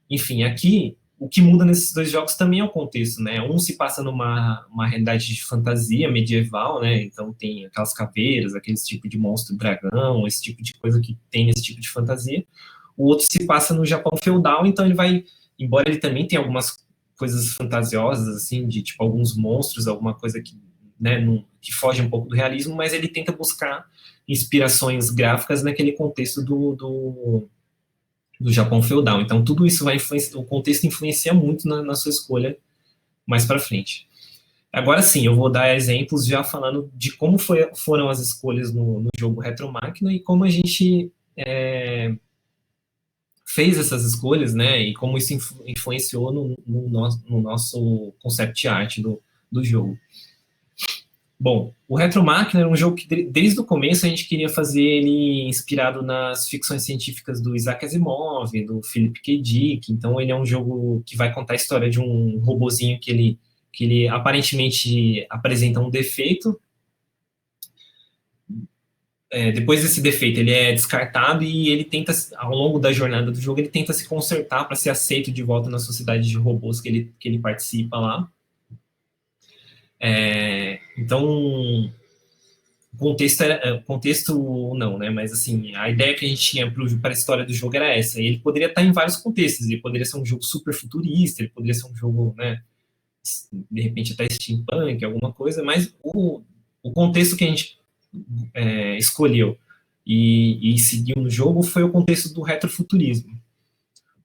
Enfim, aqui, o que muda nesses dois jogos também é o contexto, né? Um se passa numa realidade de fantasia medieval, né? Então tem aquelas caveiras, aquele tipo de monstro dragão, esse tipo de coisa que tem nesse tipo de fantasia. O outro se passa no Japão feudal, então ele vai, embora ele também tenha algumas coisas fantasiosas, assim, de tipo alguns monstros, alguma coisa que, né, que foge um pouco do realismo, mas ele tenta buscar inspirações gráficas naquele contexto do Japão feudal. Então, tudo isso vai influenciar, o contexto influencia muito na sua escolha mais para frente. Agora sim, eu vou dar exemplos já falando de como foram as escolhas no jogo Retro Máquina e como a gente fez essas escolhas, né, e como isso influenciou no nosso concept art do jogo. Bom, o Retro Máquina era um jogo que desde o começo a gente queria fazer ele inspirado nas ficções científicas do Isaac Asimov, do Philip K. Dick. Então ele é um jogo que vai contar a história de um robozinho que ele aparentemente apresenta um defeito. Depois desse defeito ele é descartado e ele tenta, ao longo da jornada do jogo, ele tenta se consertar para ser aceito de volta na sociedade de robôs que ele participa lá. Então, contexto não, né? Mas assim, a ideia que a gente tinha para a história do jogo era essa. E ele poderia estar em vários contextos. Ele poderia ser um jogo super futurista, ele poderia ser um jogo, né? De repente até steampunk, alguma coisa. Mas o contexto que a gente escolheu e seguiu no jogo foi o contexto do retrofuturismo.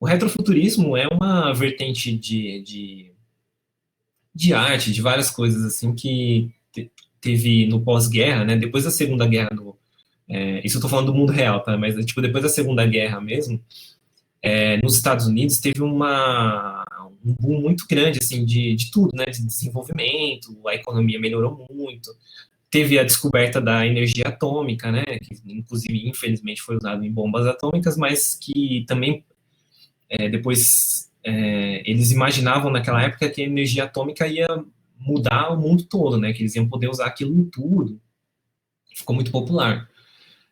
O retrofuturismo é uma vertente de arte, de várias coisas assim que teve no pós-guerra, né? Depois da Segunda Guerra isso eu tô falando do mundo real, tá? Mas tipo depois da Segunda Guerra mesmo, nos Estados Unidos teve um boom muito grande assim de tudo, né? De desenvolvimento, a economia melhorou muito. Teve a descoberta da energia atômica, né? Que inclusive infelizmente foi usado em bombas atômicas, mas que também depois eles imaginavam naquela época que a energia atômica ia mudar o mundo todo, né? Que eles iam poder usar aquilo em tudo. Ficou muito popular.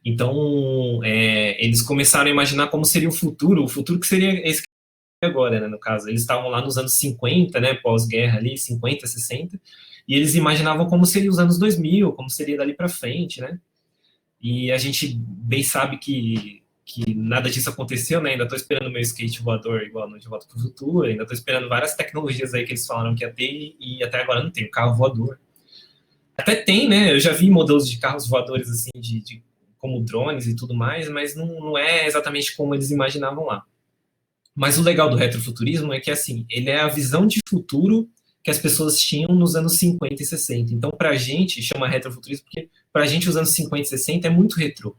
Então, eles começaram a imaginar como seria o futuro que seria esse agora, né, no caso. Eles estavam lá nos anos 50, né, pós-guerra ali, 50, 60, e eles imaginavam como seria os anos 2000, como seria dali para frente, né? E a gente bem sabe que nada disso aconteceu, né? Ainda estou esperando meu skate voador igual no De Volta para o Futuro, ainda estou esperando várias tecnologias aí que eles falaram que ia ter e até agora não tem, o carro voador. Até tem, né? Eu já vi modelos de carros voadores assim, como drones e tudo mais, mas não é exatamente como eles imaginavam lá. Mas o legal do retrofuturismo é que, assim, ele é a visão de futuro que as pessoas tinham nos anos 50 e 60. Então, para a gente, chama retrofuturismo porque, para a gente, os anos 50 e 60 é muito retrô.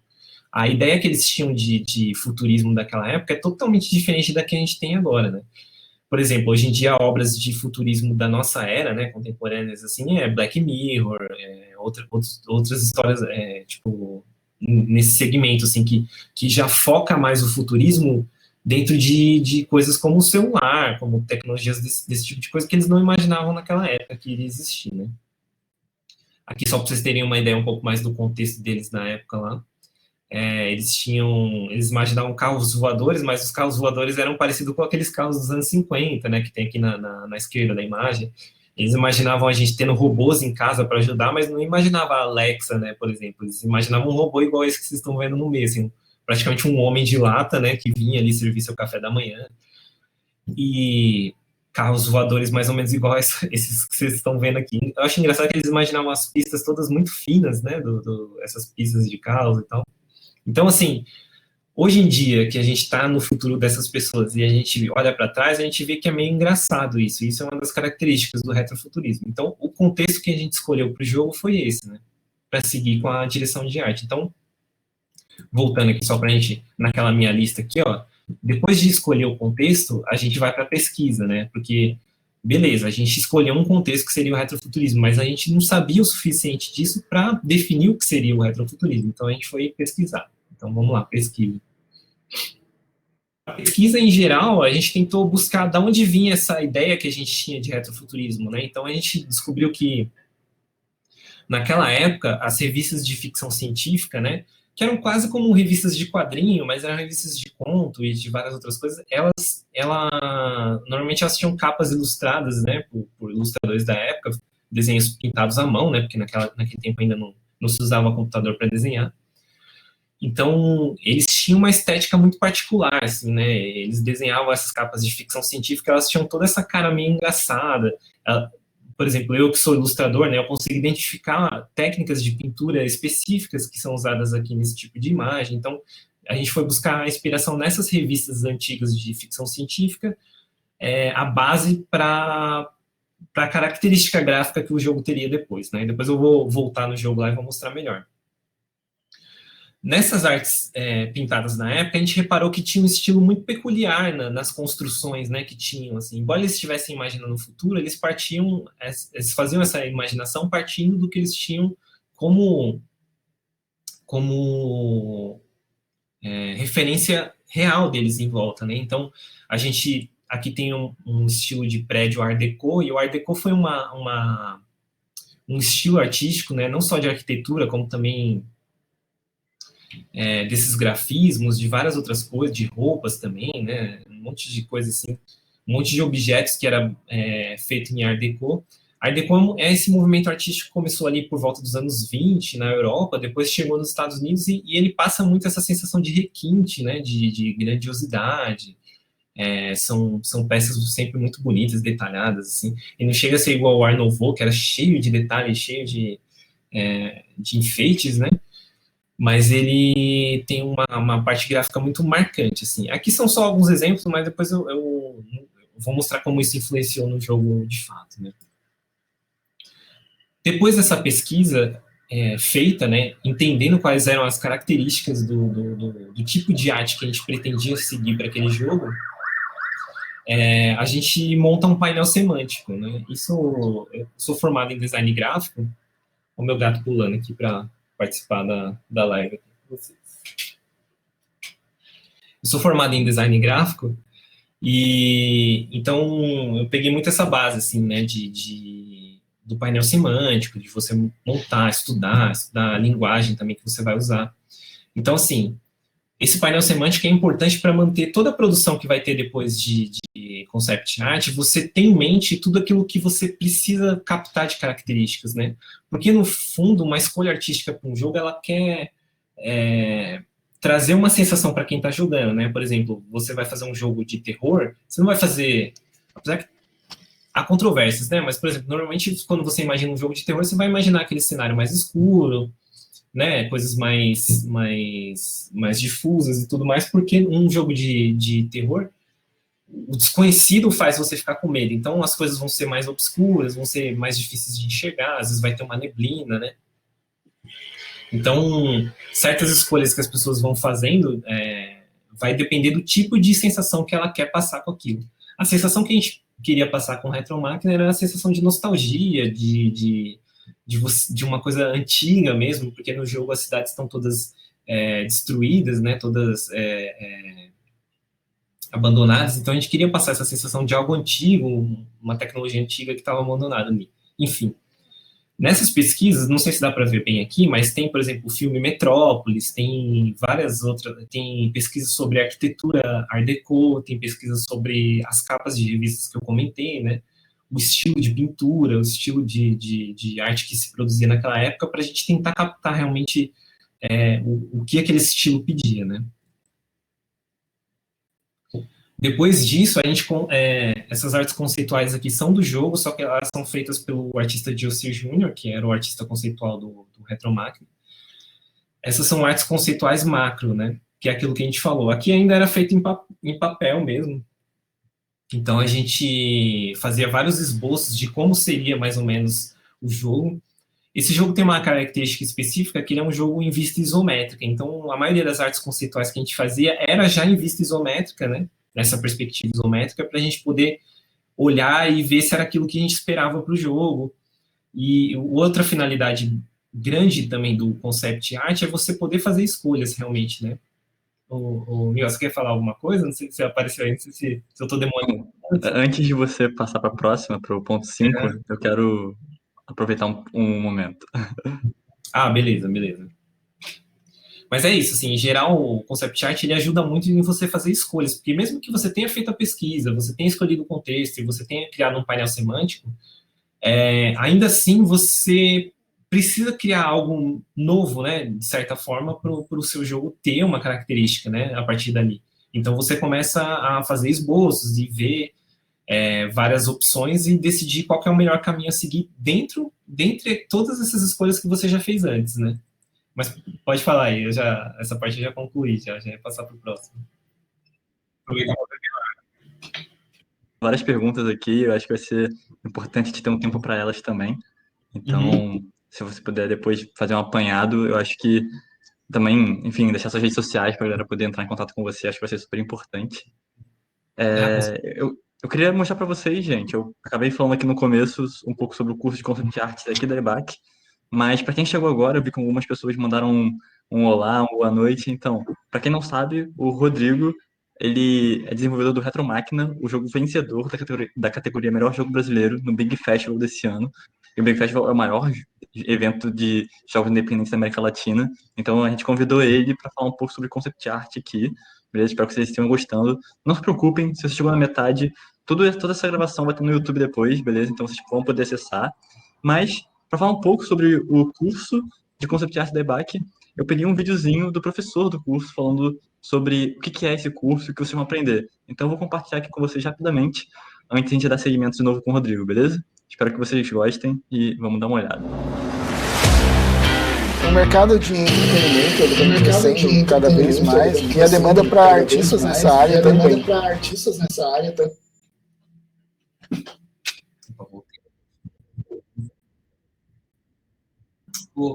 A ideia que eles tinham de futurismo daquela época é totalmente diferente da que a gente tem agora, né? Por exemplo, hoje em dia, obras de futurismo da nossa era, né, contemporâneas, assim, é Black Mirror, outras histórias, tipo, nesse segmento, assim, que já foca mais o futurismo dentro de coisas como o celular, como tecnologias desse tipo de coisa que eles não imaginavam naquela época que iria existir, né? Aqui, só para vocês terem uma ideia um pouco mais do contexto deles na época lá, eles imaginavam carros voadores, mas os carros voadores eram parecidos com aqueles carros dos anos 50, né, que tem aqui na esquerda da imagem. Eles imaginavam a gente tendo robôs em casa para ajudar, mas não imaginava a Alexa, né, por exemplo. Eles imaginavam um robô igual esse que vocês estão vendo no meio, assim, praticamente um homem de lata, né, que vinha ali servir seu café da manhã. E carros voadores mais ou menos iguais esses que vocês estão vendo aqui. Eu acho engraçado que eles imaginavam as pistas todas muito finas, né, essas pistas de carros e tal. Então, assim, hoje em dia, que a gente está no futuro dessas pessoas e a gente olha para trás, a gente vê que é meio engraçado isso. Isso é uma das características do retrofuturismo. Então, o contexto que a gente escolheu para o jogo foi esse, né? Para seguir com a direção de arte. Então, voltando aqui só para a gente, naquela minha lista aqui, ó, depois de escolher o contexto, a gente vai para a pesquisa, né? Porque, beleza, a gente escolheu um contexto que seria o retrofuturismo, mas a gente não sabia o suficiente disso para definir o que seria o retrofuturismo. Então, a gente foi pesquisar. Então, vamos lá, pesquisa. A pesquisa, em geral, a gente tentou buscar de onde vinha essa ideia que a gente tinha de retrofuturismo, né? Então, a gente descobriu que, naquela época, as revistas de ficção científica, né, que eram quase como revistas de quadrinho, mas eram revistas de conto e de várias outras coisas, normalmente elas tinham capas ilustradas, né, por ilustradores da época, desenhos pintados à mão, né, porque naquele tempo ainda não se usava computador para desenhar. Então, eles tinham uma estética muito particular, assim, né? Eles desenhavam essas capas de ficção científica, elas tinham toda essa cara meio engraçada. Por exemplo, eu que sou ilustrador, né, eu consigo identificar técnicas de pintura específicas que são usadas aqui nesse tipo de imagem. Então, a gente foi buscar a inspiração nessas revistas antigas de ficção científica, a base para a característica gráfica que o jogo teria depois, né? Depois eu vou voltar no jogo lá e vou mostrar melhor. Nessas artes pintadas na época, a gente reparou que tinha um estilo muito peculiar nas construções, né, que tinham, assim, embora eles estivessem imaginando o futuro, eles faziam essa imaginação partindo do que eles tinham como referência real deles em volta, né? Então, a gente aqui tem um estilo de prédio Art Deco, e o Art Deco foi um estilo artístico, né, não só de arquitetura, como também desses grafismos, de várias outras coisas, de roupas também, né, um monte de coisa assim, um monte de objetos que era feito em Art Deco. Art Deco é esse movimento artístico que começou ali por volta dos anos 20 na Europa, depois chegou nos Estados Unidos e ele passa muito essa sensação de requinte, né, de grandiosidade. São peças sempre muito bonitas, detalhadas, assim, e não chega a ser igual ao Art Nouveau, que era cheio de detalhes, cheio de enfeites, né? Mas ele tem uma parte gráfica muito marcante, assim. Aqui são só alguns exemplos, mas depois eu vou mostrar como isso influenciou no jogo de fato, né? Depois dessa pesquisa feita, né, entendendo quais eram as características do tipo de arte que a gente pretendia seguir para aquele jogo, a gente monta um painel semântico, né? Eu sou formado em design gráfico, o meu gato pulando aqui para participar da live com vocês. Eu sou formado em design gráfico e então eu peguei muito essa base assim, né, do painel semântico, de você montar, estudar a linguagem também que você vai usar. Então, assim, esse painel semântico é importante para manter toda a produção que vai ter depois de concept art, você tem em mente tudo aquilo que você precisa captar de características, né? Porque, no fundo, uma escolha artística para um jogo, ela quer trazer uma sensação para quem está jogando, né? Por exemplo, você vai fazer um jogo de terror, você não vai fazer... Apesar que há controvérsias, né? Mas, por exemplo, normalmente, quando você imagina um jogo de terror, você vai imaginar aquele cenário mais escuro, né, coisas mais difusas e tudo mais, porque um jogo de terror, o desconhecido faz você ficar com medo, então as coisas vão ser mais obscuras, vão ser mais difíceis de enxergar, às vezes vai ter uma neblina, né? Então, certas escolhas que as pessoas vão fazendo vai depender do tipo de sensação que ela quer passar com aquilo. A sensação que a gente queria passar com Retro Máquina era a sensação de nostalgia, de uma coisa antiga mesmo, porque no jogo as cidades estão todas destruídas, né, todas abandonadas, então a gente queria passar essa sensação de algo antigo, uma tecnologia antiga que estava abandonada ali. Enfim, nessas pesquisas, não sei se dá para ver bem aqui, mas tem, por exemplo, o filme Metrópolis, tem várias outras, tem pesquisas sobre arquitetura Art Deco, tem pesquisas sobre as capas de revistas que eu comentei, né, o estilo de pintura, o estilo de arte que se produzia naquela época, para a gente tentar captar realmente o que aquele estilo pedia, né. Depois disso, a gente essas artes conceituais aqui são do jogo, só que elas são feitas pelo artista Josir Jr., que era o artista conceitual do Retro Máquina. Essas são artes conceituais macro, né, que é aquilo que a gente falou. Aqui ainda era feito em papel mesmo. Então, a gente fazia vários esboços de como seria, mais ou menos, o jogo. Esse jogo tem uma característica específica, que ele é um jogo em vista isométrica. Então, a maioria das artes conceituais que a gente fazia era já em vista isométrica, né? Nessa perspectiva isométrica, para a gente poder olhar e ver se era aquilo que a gente esperava para o jogo. E outra finalidade grande também do concept art é você poder fazer escolhas, realmente, né? Miguel, você quer falar alguma coisa? Não sei se apareceu aí, não sei se eu estou demorando. Antes de você passar para a próxima, para o ponto 5, eu quero aproveitar um momento. Ah, beleza. Mas é isso, assim, em geral, o concept art ele ajuda muito em você fazer escolhas, porque mesmo que você tenha feito a pesquisa, você tenha escolhido o contexto e você tenha criado um painel semântico, ainda assim você precisa criar algo novo, né, de certa forma, para o seu jogo ter uma característica, né, a partir dali. Então você começa a fazer esboços e ver várias opções e decidir qual que é o melhor caminho a seguir dentre todas essas escolhas que você já fez antes, né? Mas pode falar aí, essa parte eu já concluí, já ia passar para o próximo. Várias perguntas aqui, eu acho que vai ser importante te ter um tempo para elas também. Então, se você puder depois fazer um apanhado, eu acho que também, enfim, deixar suas redes sociais para a galera poder entrar em contato com você, acho que vai ser super importante. Eu queria mostrar para vocês, gente, eu acabei falando aqui no começo um pouco sobre o curso de Concept Arts aqui da EBAC, mas para quem chegou agora, eu vi que algumas pessoas mandaram um olá, uma boa noite. Então, para quem não sabe, o Rodrigo, ele é desenvolvedor do Retro Máquina, o jogo vencedor da categoria Melhor Jogo Brasileiro no Big Festival desse ano. E o Big Festival é o maior evento de jogos independentes da América Latina. Então, a gente convidou ele para falar um pouco sobre concept art aqui. Beleza? Espero que vocês estejam gostando. Não se preocupem, se você chegou na metade, toda essa gravação vai ter no YouTube depois, beleza? Então, vocês vão poder acessar. Mas, para falar um pouco sobre o curso de Concept Art da EBAC, eu peguei um videozinho do professor do curso falando sobre o que é esse curso e o que vocês vão aprender. Então, eu vou compartilhar aqui com vocês rapidamente, antes de a gente dar seguimento de novo com o Rodrigo, beleza? Espero que vocês gostem e vamos dar uma olhada. O mercado de entretenimento ele vem crescendo cada vez mais e a demanda para artistas nessa área também.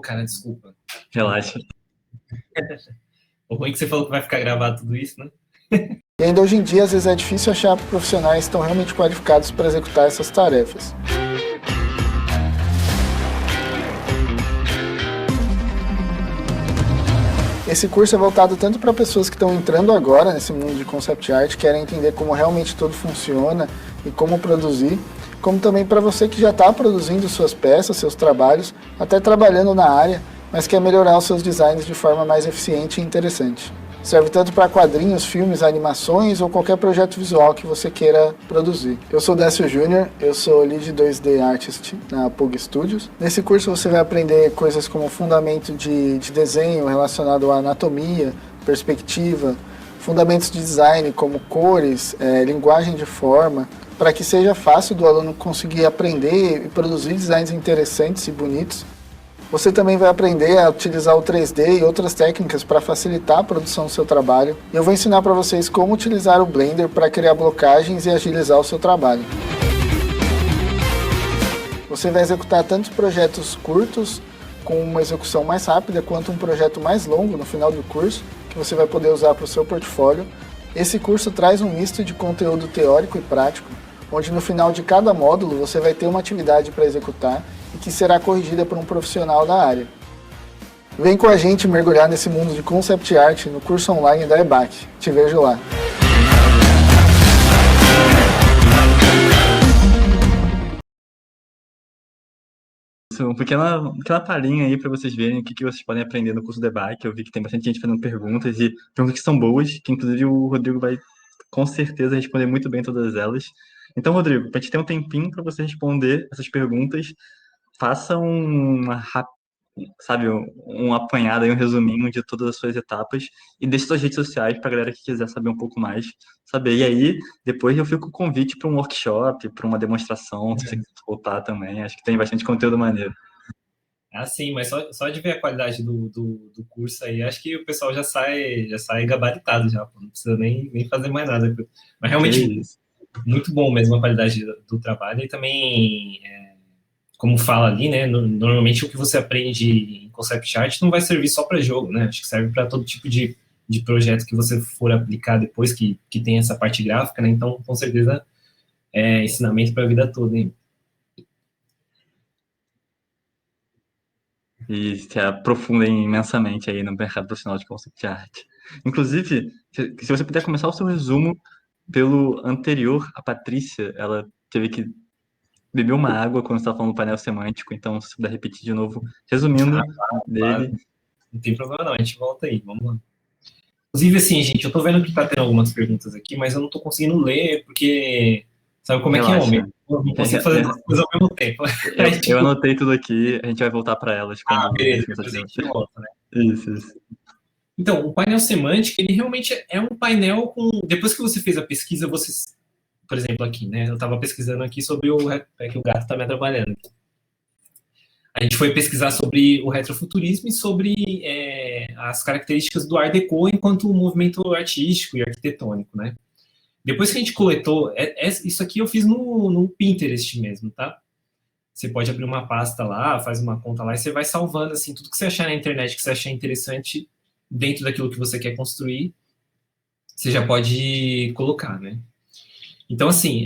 Cara, desculpa. Relaxa. O ruim é que você falou que vai ficar gravado tudo isso, né? E ainda hoje em dia, às vezes é difícil achar profissionais que estão realmente qualificados para executar essas tarefas. Esse curso é voltado tanto para pessoas que estão entrando agora nesse mundo de concept art, querem entender como realmente tudo funciona e como produzir, como também para você que já está produzindo suas peças, seus trabalhos, até trabalhando na área, mas quer melhorar os seus designs de forma mais eficiente e interessante. Serve tanto para quadrinhos, filmes, animações ou qualquer projeto visual que você queira produzir. Eu sou Décio Júnior, eu sou Lead 2D Artist na Pug Studios. Nesse curso você vai aprender coisas como fundamento de desenho relacionado à anatomia, perspectiva, fundamentos de design como cores, linguagem de forma, para que seja fácil do aluno conseguir aprender e produzir designs interessantes e bonitos. Você também vai aprender a utilizar o 3D e outras técnicas para facilitar a produção do seu trabalho. E eu vou ensinar para vocês como utilizar o Blender para criar blocagens e agilizar o seu trabalho. Você vai executar tanto projetos curtos, com uma execução mais rápida, quanto um projeto mais longo no final do curso, que você vai poder usar para o seu portfólio. Esse curso traz um misto de conteúdo teórico e prático, onde no final de cada módulo você vai ter uma atividade para executar e que será corrigida por um profissional da área. Vem com a gente mergulhar nesse mundo de Concept Art no curso online da EBAC. Te vejo lá! Uma pequena palhinha aí para vocês verem o que vocês podem aprender no curso Debate. Eu vi que tem bastante gente fazendo perguntas e perguntas que são boas, que inclusive o Rodrigo vai com certeza responder muito bem todas elas. Então, Rodrigo, para a gente ter um tempinho para você responder essas perguntas, faça um apanhado aí, um resuminho de todas as suas etapas e deixe suas redes sociais para a galera que quiser saber um pouco mais, saber. E aí, depois eu fico com o convite para um workshop, para uma demonstração, se você quiser voltar também. Acho que tem bastante conteúdo maneiro. Sim, mas só de ver a qualidade do curso aí, acho que o pessoal já sai gabaritado já, pô, não precisa nem fazer mais nada. Mas realmente muito bom mesmo a qualidade do trabalho e também, como fala ali, né, normalmente o que você aprende em Concept Art não vai servir só para jogo, né, acho que serve para todo tipo de projeto que você for aplicar depois que tem essa parte gráfica, né, então com certeza é ensinamento para a vida toda, hein. E se aprofundem imensamente aí no mercado profissional de Concept Art. Inclusive, se você puder começar o seu resumo pelo anterior, a Patrícia, ela teve que beber uma água quando estava falando do painel semântico, então se puder repetir de novo, resumindo dele. Não tem problema não, a gente volta aí, vamos lá. Inclusive, assim, gente, eu tô vendo que tá tendo algumas perguntas aqui, mas eu não tô conseguindo ler, porque sabe como é que é homem? Eu não consigo fazer duas coisas ao mesmo tempo. Eu anotei tudo aqui, a gente vai voltar para elas. Beleza, depois a gente volta, né? Isso. Então, o painel semântico, ele realmente é um painel com... Depois que você fez a pesquisa, você... Por exemplo, aqui, né? Eu estava pesquisando aqui sobre o... É que o gato está me atrapalhando. A gente foi pesquisar sobre o retrofuturismo e sobre as características do Art Deco enquanto movimento artístico e arquitetônico, né? Depois que a gente coletou... isso aqui eu fiz no Pinterest mesmo, tá? Você pode abrir uma pasta lá, faz uma conta lá e você vai salvando, assim, tudo que você achar na internet, que você achar interessante dentro daquilo que você quer construir, você já pode colocar, né? Então, assim,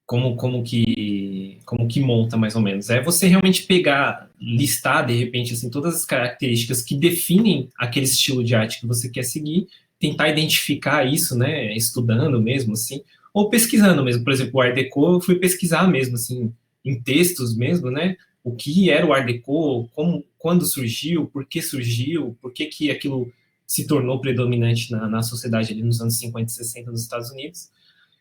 como que monta, mais ou menos? É você realmente pegar, listar, de repente, assim, todas as características que definem aquele estilo de arte que você quer seguir, tentar identificar isso, né, estudando mesmo, assim, ou pesquisando mesmo. Por exemplo, o Art Deco, eu fui pesquisar mesmo, assim, em textos mesmo, né, o que era o Art Deco, quando surgiu, por que aquilo se tornou predominante na sociedade ali nos anos 50 e 60 nos Estados Unidos.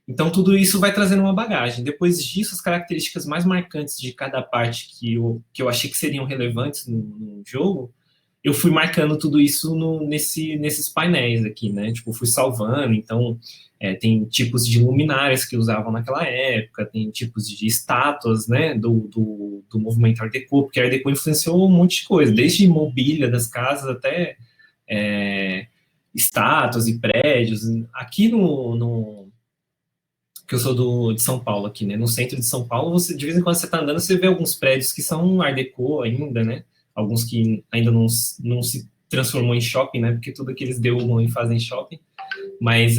Então, tudo isso vai trazendo uma bagagem. Depois disso, as características mais marcantes de cada parte que eu achei que seriam relevantes no jogo, eu fui marcando tudo isso nesses painéis aqui, né? Tipo, fui salvando. Então, tem tipos de luminárias que usavam naquela época, tem tipos de estátuas, né? Do movimento Art Deco, porque Art Deco influenciou um monte de coisa, desde mobília das casas até estátuas e prédios. Aqui que eu sou de São Paulo aqui, né? No centro de São Paulo, de vez em quando você está andando, você vê alguns prédios que são Art Deco ainda, né? Alguns que ainda não se transformou em shopping, né? Porque tudo que eles derrubam e fazem shopping. Mas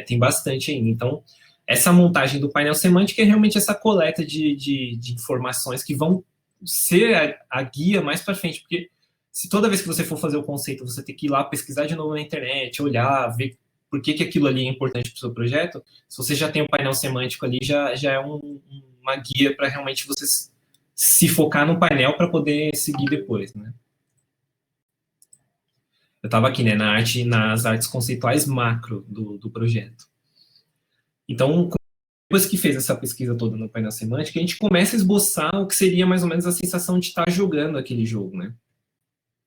tem bastante ainda. Então, essa montagem do painel semântico é realmente essa coleta de informações que vão ser a guia mais para frente, porque se toda vez que você for fazer o conceito, você tem que ir lá pesquisar de novo na internet, olhar, ver por que aquilo ali é importante para o seu projeto, se você já tem o painel semântico ali, já é uma guia para realmente você se focar no painel para poder seguir depois, né? Eu estava aqui, né, nas artes conceituais macro do projeto. Então, depois que fez essa pesquisa toda no painel semântico, a gente começa a esboçar o que seria mais ou menos a sensação de estar jogando aquele jogo, né?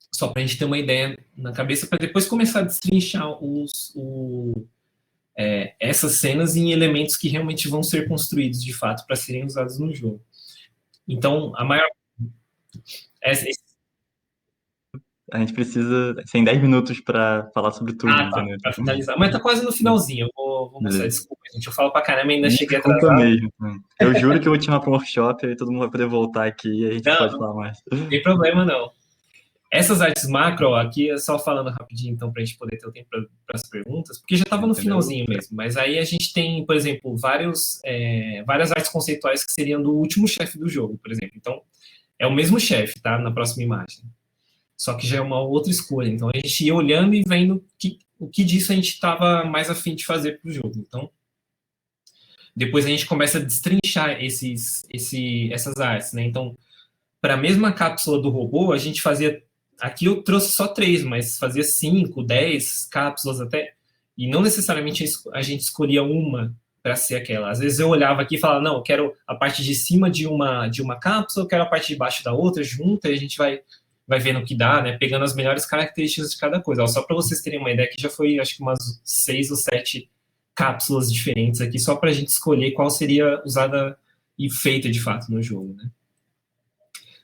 Só para a gente ter uma ideia na cabeça, para depois começar a destrinchar essas cenas em elementos que realmente vão ser construídos de fato para serem usados no jogo. Então, a maior. A gente precisa. Tem 10 minutos para falar sobre tudo, Tá, entendeu? para finalizar. Mas tá quase no finalzinho, eu vou mostrar, desculpa, gente. Eu falo para caramba e ainda cheguei Desculpa atrasado. mesmo. Eu juro que eu vou te chamar para um workshop e todo mundo vai poder voltar aqui e a gente pode falar mais. Não tem problema, não. Essas artes macro, ó, aqui é só falando rapidinho, então, para a gente poder ter o tempo para as perguntas, porque já estava no finalzinho mesmo, mas aí a gente tem, por exemplo, várias artes conceituais que seriam do último chefe do jogo, por exemplo. Então, é o mesmo chefe, tá? Na próxima imagem. Só que já é uma outra escolha. Então, a gente ia olhando e vendo o que disso a gente estava mais afim de fazer para o jogo. Então, depois a gente começa a destrinchar essas artes, né? Então, para a mesma cápsula do robô, a gente fazia. Aqui eu trouxe só 3, mas fazia 5, 10 cápsulas até. E não necessariamente a gente escolhia uma para ser aquela. Às vezes eu olhava aqui e falava, não, eu quero a parte de cima de uma cápsula, eu quero a parte de baixo da outra, junta, e a gente vai vendo o que dá, né? Pegando as melhores características de cada coisa. Ó, só para vocês terem uma ideia, que já foi, acho que umas 6 ou 7 cápsulas diferentes aqui, só para a gente escolher qual seria usada e feita de fato no jogo, né?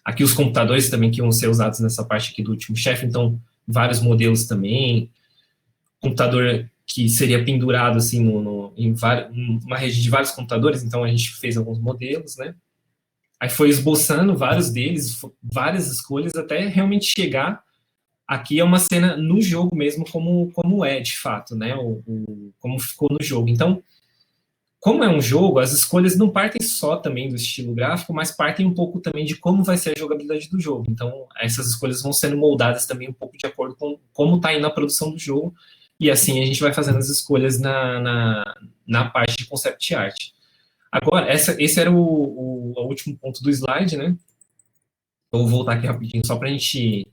Aqui os computadores também que vão ser usados nessa parte aqui do último chefe, então vários modelos também. Computador que seria pendurado assim em uma rede de vários computadores, então a gente fez alguns modelos, né? Aí foi esboçando vários deles, várias escolhas, até realmente chegar aqui é uma cena no jogo mesmo, como é de fato, né? Como ficou no jogo. Então, como é um jogo, as escolhas não partem só também do estilo gráfico, mas partem um pouco também de como vai ser a jogabilidade do jogo. Então, essas escolhas vão sendo moldadas também um pouco de acordo com como está indo a produção do jogo, e assim a gente vai fazendo as escolhas na parte de concept art. Agora, esse era o último ponto do slide, né? Eu vou voltar aqui rapidinho só para a gente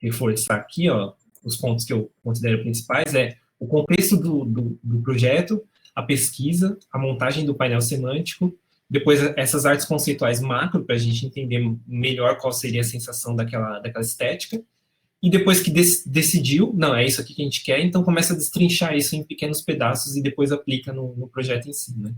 reforçar aqui, ó, os pontos que eu considero principais, o contexto do projeto, a pesquisa, a montagem do painel semântico, depois essas artes conceituais macro, para a gente entender melhor qual seria a sensação daquela estética, e depois que decidiu, não, é isso aqui que a gente quer, então começa a destrinchar isso em pequenos pedaços e depois aplica no projeto em si, né?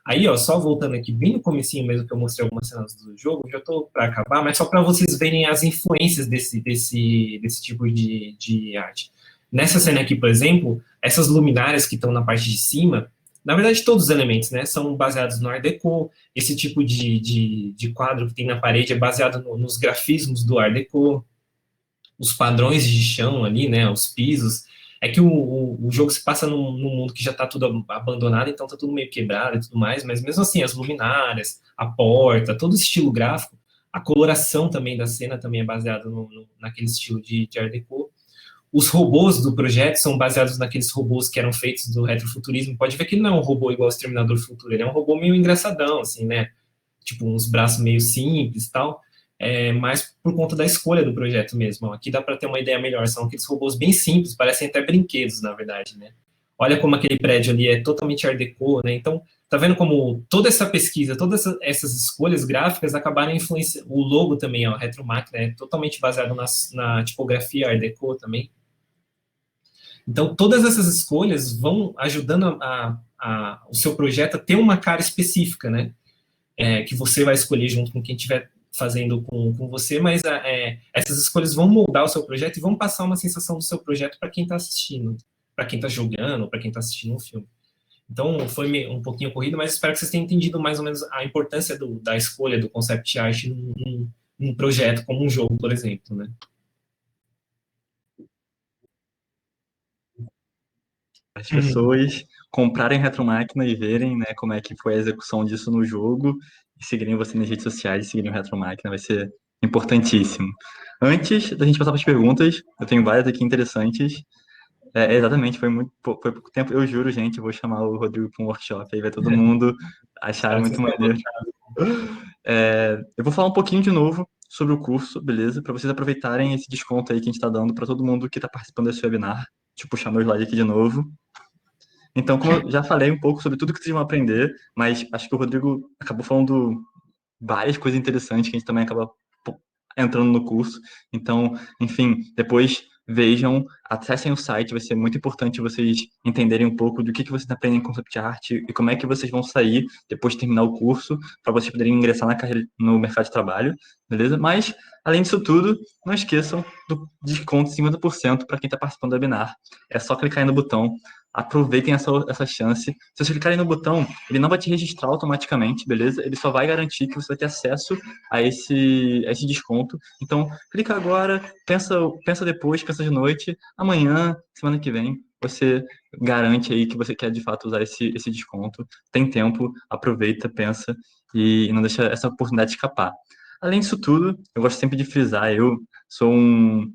Aí, ó, só voltando aqui bem no comecinho mesmo, que eu mostrei algumas cenas do jogo, já estou para acabar, mas só para vocês verem as influências desse tipo de arte. Nessa cena aqui, por exemplo, essas luminárias que estão na parte de cima, na verdade, todos os elementos, né, são baseados no Art Deco. Esse tipo de quadro que tem na parede é baseado nos grafismos do Art Deco. Os padrões de chão ali, né, os pisos. É que o jogo se passa num mundo que já está tudo abandonado, então está tudo meio quebrado e tudo mais, mas mesmo assim, as luminárias, a porta, todo o estilo gráfico, a coloração também da cena também é baseada naquele estilo de Art Deco. Os robôs do projeto são baseados naqueles robôs que eram feitos do retrofuturismo. Pode ver que ele não é um robô igual ao Exterminador do Futuro, ele é um robô meio engraçadão, assim, né? Tipo, uns braços meio simples e tal. Mas por conta da escolha do projeto mesmo. Ó. Aqui dá para ter uma ideia melhor. São aqueles robôs bem simples, parecem até brinquedos, na verdade, né? Olha como aquele prédio ali é totalmente Art Deco, né? Então, tá vendo como toda essa pesquisa, todas essas escolhas gráficas acabaram influenciando. O logo também, ó, Retromac, né? Totalmente baseado na tipografia Art Deco também. Então, todas essas escolhas vão ajudando o seu projeto a ter uma cara específica, né? Que você vai escolher junto com quem estiver fazendo com você, mas essas escolhas vão moldar o seu projeto e vão passar uma sensação do seu projeto para quem está assistindo, para quem está jogando, para quem está assistindo um filme. Então, foi um pouquinho corrido, mas espero que vocês tenham entendido mais ou menos a importância da escolha do concept art num projeto como um jogo, por exemplo, né? As pessoas comprarem Retromáquina e verem, né, como é que foi a execução disso no jogo e seguirem você nas redes sociais e seguirem o Retromáquina vai ser importantíssimo. Antes da gente passar para as perguntas, eu tenho várias aqui interessantes. Exatamente, foi pouco tempo. Eu juro, gente, eu vou chamar o Rodrigo para um workshop, aí vai todo mundo achar muito maneiro. Eu vou falar um pouquinho de novo sobre o curso, beleza? Para vocês aproveitarem esse desconto aí que a gente está dando para todo mundo que está participando desse webinar. Deixa eu puxar meu slide aqui de novo. Então, como eu já falei um pouco sobre tudo que vocês vão aprender, mas acho que o Rodrigo acabou falando várias coisas interessantes que a gente também acaba entrando no curso. Então, enfim, depois vejam, acessem o site, vai ser muito importante vocês entenderem um pouco do que vocês aprendem em Concept Art e como é que vocês vão sair depois de terminar o curso, para vocês poderem ingressar na carreira, no mercado de trabalho, beleza? Mas, além disso tudo, não esqueçam do desconto de 50% para quem está participando do webinar. É só clicar aí no botão, aproveitem essa chance. Se vocês clicarem no botão, ele não vai te registrar automaticamente, beleza? Ele só vai garantir que você vai ter acesso a esse desconto. Então, clica agora, pensa depois, pensa de noite, amanhã, semana que vem, você garante aí que você quer de fato usar esse desconto. Tem tempo, aproveita, pensa e não deixa essa oportunidade escapar. Além disso tudo, eu gosto sempre de frisar, eu sou um...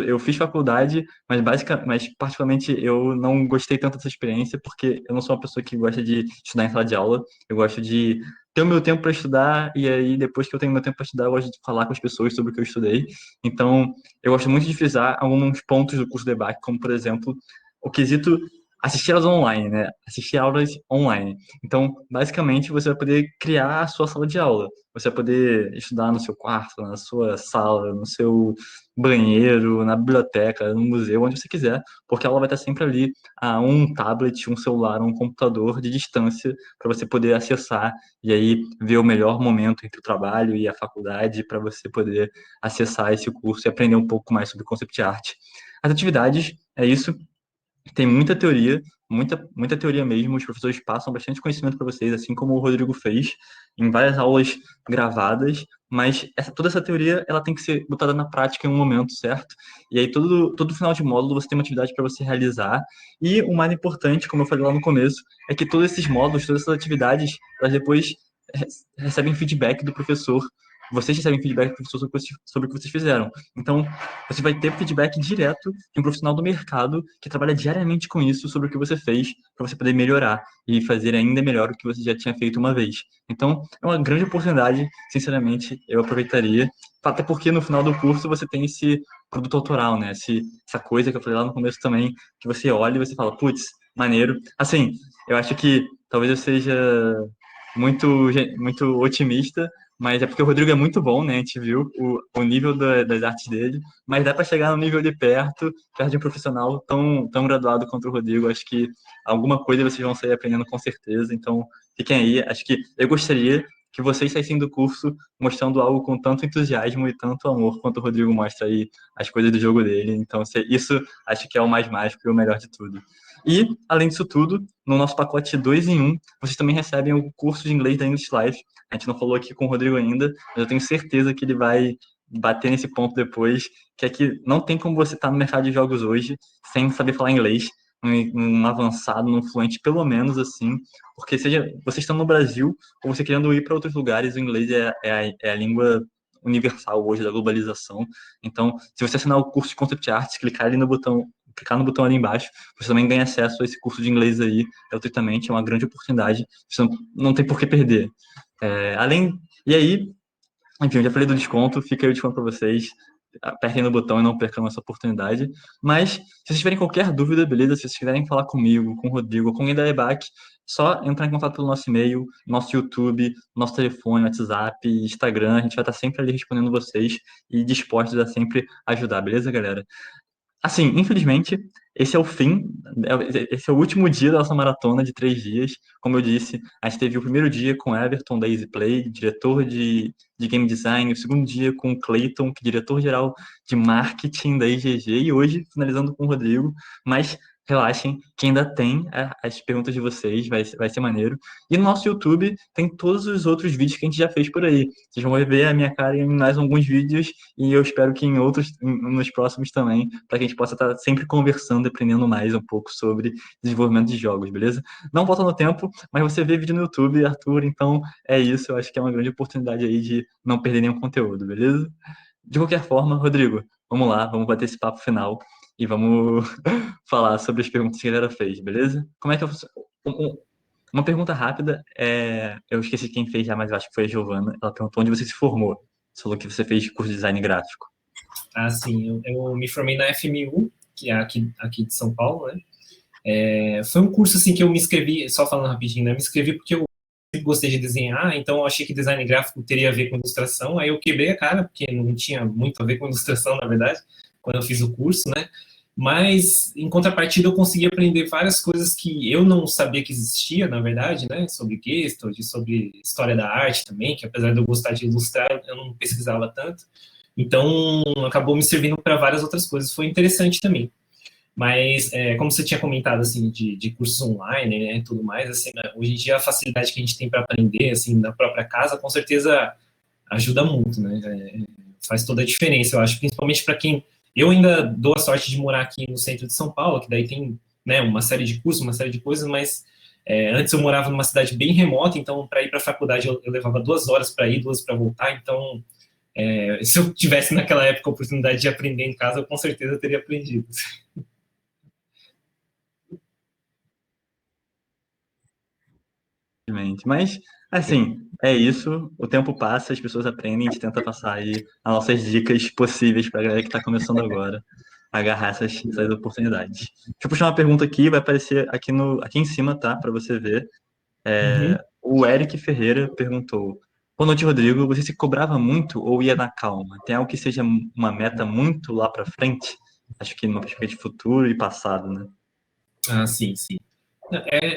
Eu fiz faculdade, mas particularmente eu não gostei tanto dessa experiência porque eu não sou uma pessoa que gosta de estudar em sala de aula. Eu gosto de ter o meu tempo para estudar e aí depois que eu tenho meu tempo para estudar, eu gosto de falar com as pessoas sobre o que eu estudei. Então, eu gosto muito de frisar alguns pontos do curso de EBAC, como por exemplo, o quesito assistir aulas online, né? Assistir aulas online. Então, basicamente, você vai poder criar a sua sala de aula. Você vai poder estudar no seu quarto, na sua sala, no seu banheiro, na biblioteca, no museu, onde você quiser, porque ela vai estar sempre ali a um tablet, um celular, um computador de distância para você poder acessar e aí ver o melhor momento entre o trabalho e a faculdade para você poder acessar esse curso e aprender um pouco mais sobre concept art. As atividades, é isso. Tem muita teoria, muita teoria mesmo. Os professores passam bastante conhecimento para vocês, assim como o Rodrigo fez em várias aulas gravadas. Mas toda essa teoria ela tem que ser botada na prática em um momento, certo? E aí todo final de módulo você tem uma atividade para você realizar. E o mais importante, como eu falei lá no começo, é que todos esses módulos, todas essas atividades, elas depois recebem feedback do professor. Vocês recebem feedback do professor sobre o que vocês fizeram. Então, você vai ter feedback direto de um profissional do mercado que trabalha diariamente com isso, sobre o que você fez, para você poder melhorar e fazer ainda melhor o que você já tinha feito uma vez. Então, é uma grande oportunidade, sinceramente, eu aproveitaria, até porque no final do curso você tem esse produto autoral, né? Essa coisa que eu falei lá no começo também, que você olha e você fala, putz, maneiro. Assim, eu acho que talvez eu seja muito otimista, mas é porque o Rodrigo é muito bom, né? A gente viu o nível das artes dele, mas dá para chegar no nível de perto de um profissional tão graduado quanto o Rodrigo. Acho que alguma coisa vocês vão sair aprendendo com certeza. Então, fiquem aí. Acho que eu gostaria que vocês saíssem do curso mostrando algo com tanto entusiasmo e tanto amor quanto o Rodrigo mostra aí as coisas do jogo dele. Então, isso acho que é o mais mágico e o melhor de tudo. E, além disso tudo, no nosso pacote 2 em 1, vocês também recebem o curso de inglês da English Live. A gente não falou aqui com o Rodrigo ainda, mas eu tenho certeza que ele vai bater nesse ponto depois, que é que não tem como você estar no mercado de jogos hoje sem saber falar inglês, um avançado, um fluente, pelo menos assim, porque seja você estando no Brasil ou você querendo ir para outros lugares, o inglês é a língua universal hoje da globalização. Então, se você assinar o curso de Concept Arts, clicar no botão ali embaixo, você também ganha acesso a esse curso de inglês aí gratuitamente, é uma grande oportunidade, você não tem por que perder. E aí, enfim, eu já falei do desconto, fica aí o desconto para vocês. Apertem no botão e não percam essa oportunidade. Mas, se vocês tiverem qualquer dúvida, beleza? Se vocês quiserem falar comigo, com o Rodrigo, com alguém da EBAC, só entrar em contato pelo nosso e-mail, nosso YouTube, nosso telefone, WhatsApp, Instagram. A gente vai estar sempre ali respondendo vocês e dispostos a sempre ajudar, beleza, galera? Assim, infelizmente, esse é o fim, esse é o último dia da nossa maratona de 3 dias. Como eu disse, a gente teve o primeiro dia com Everton, da Easy Play, diretor de Game Design, o segundo dia com o Clayton, que é diretor-geral de Marketing da IGG, e hoje finalizando com o Rodrigo. Mas relaxem, que ainda tem as perguntas de vocês, vai ser maneiro. E no nosso YouTube tem todos os outros vídeos que a gente já fez por aí. Vocês vão ver a minha cara em mais alguns vídeos, e eu espero que nos próximos também, para que a gente possa estar sempre conversando, aprendendo mais um pouco sobre desenvolvimento de jogos, beleza? Não volta no tempo, mas você vê vídeo no YouTube, Arthur, então é isso, eu acho que é uma grande oportunidade aí de não perder nenhum conteúdo, beleza? De qualquer forma, Rodrigo, vamos lá, vamos bater esse papo final e vamos falar sobre as perguntas que a galera fez, beleza? Como é que eu... Uma pergunta rápida, eu esqueci quem fez já, mas eu acho que foi a Giovana. Ela perguntou onde você se formou. Você falou que você fez curso de design gráfico. Ah, sim, eu me formei na FMU, que é aqui de São Paulo, né? Foi um curso, assim, que eu me inscrevi, só falando rapidinho, né? Me inscrevi porque eu sempre gostei de desenhar, então eu achei que design gráfico teria a ver com ilustração, aí eu quebrei a cara, porque não tinha muito a ver com ilustração, na verdade, quando eu fiz o curso, né? Mas, em contrapartida, eu consegui aprender várias coisas que eu não sabia que existia, na verdade, né? Sobre Gestalt, sobre história da arte também, que apesar de eu gostar de ilustrar, eu não pesquisava tanto. Então, acabou me servindo para várias outras coisas. Foi interessante também. Mas, como você tinha comentado, assim, de cursos online, né, tudo mais, assim, né, hoje em dia a facilidade que a gente tem para aprender, assim, na própria casa, com certeza ajuda muito, né? Faz toda a diferença, eu acho, principalmente para quem... Eu ainda dou a sorte de morar aqui no centro de São Paulo, que daí tem, né, uma série de cursos, uma série de coisas, mas antes eu morava numa cidade bem remota, então para ir para a faculdade eu levava 2 horas para ir, 2 para voltar, então se eu tivesse naquela época a oportunidade de aprender em casa, eu com certeza teria aprendido. Mas, assim, é isso. O tempo passa, as pessoas aprendem, a gente tenta passar aí as nossas dicas possíveis para a galera que está começando agora a agarrar essas oportunidades. Deixa eu puxar uma pergunta aqui, vai aparecer aqui, aqui em cima, tá? Para você ver. Uhum. O Eric Ferreira perguntou: Boa noite, Rodrigo. Você se cobrava muito ou ia na calma? Tem algo que seja uma meta muito lá para frente? Acho que numa perspectiva de futuro e passado, né? Ah, sim, sim.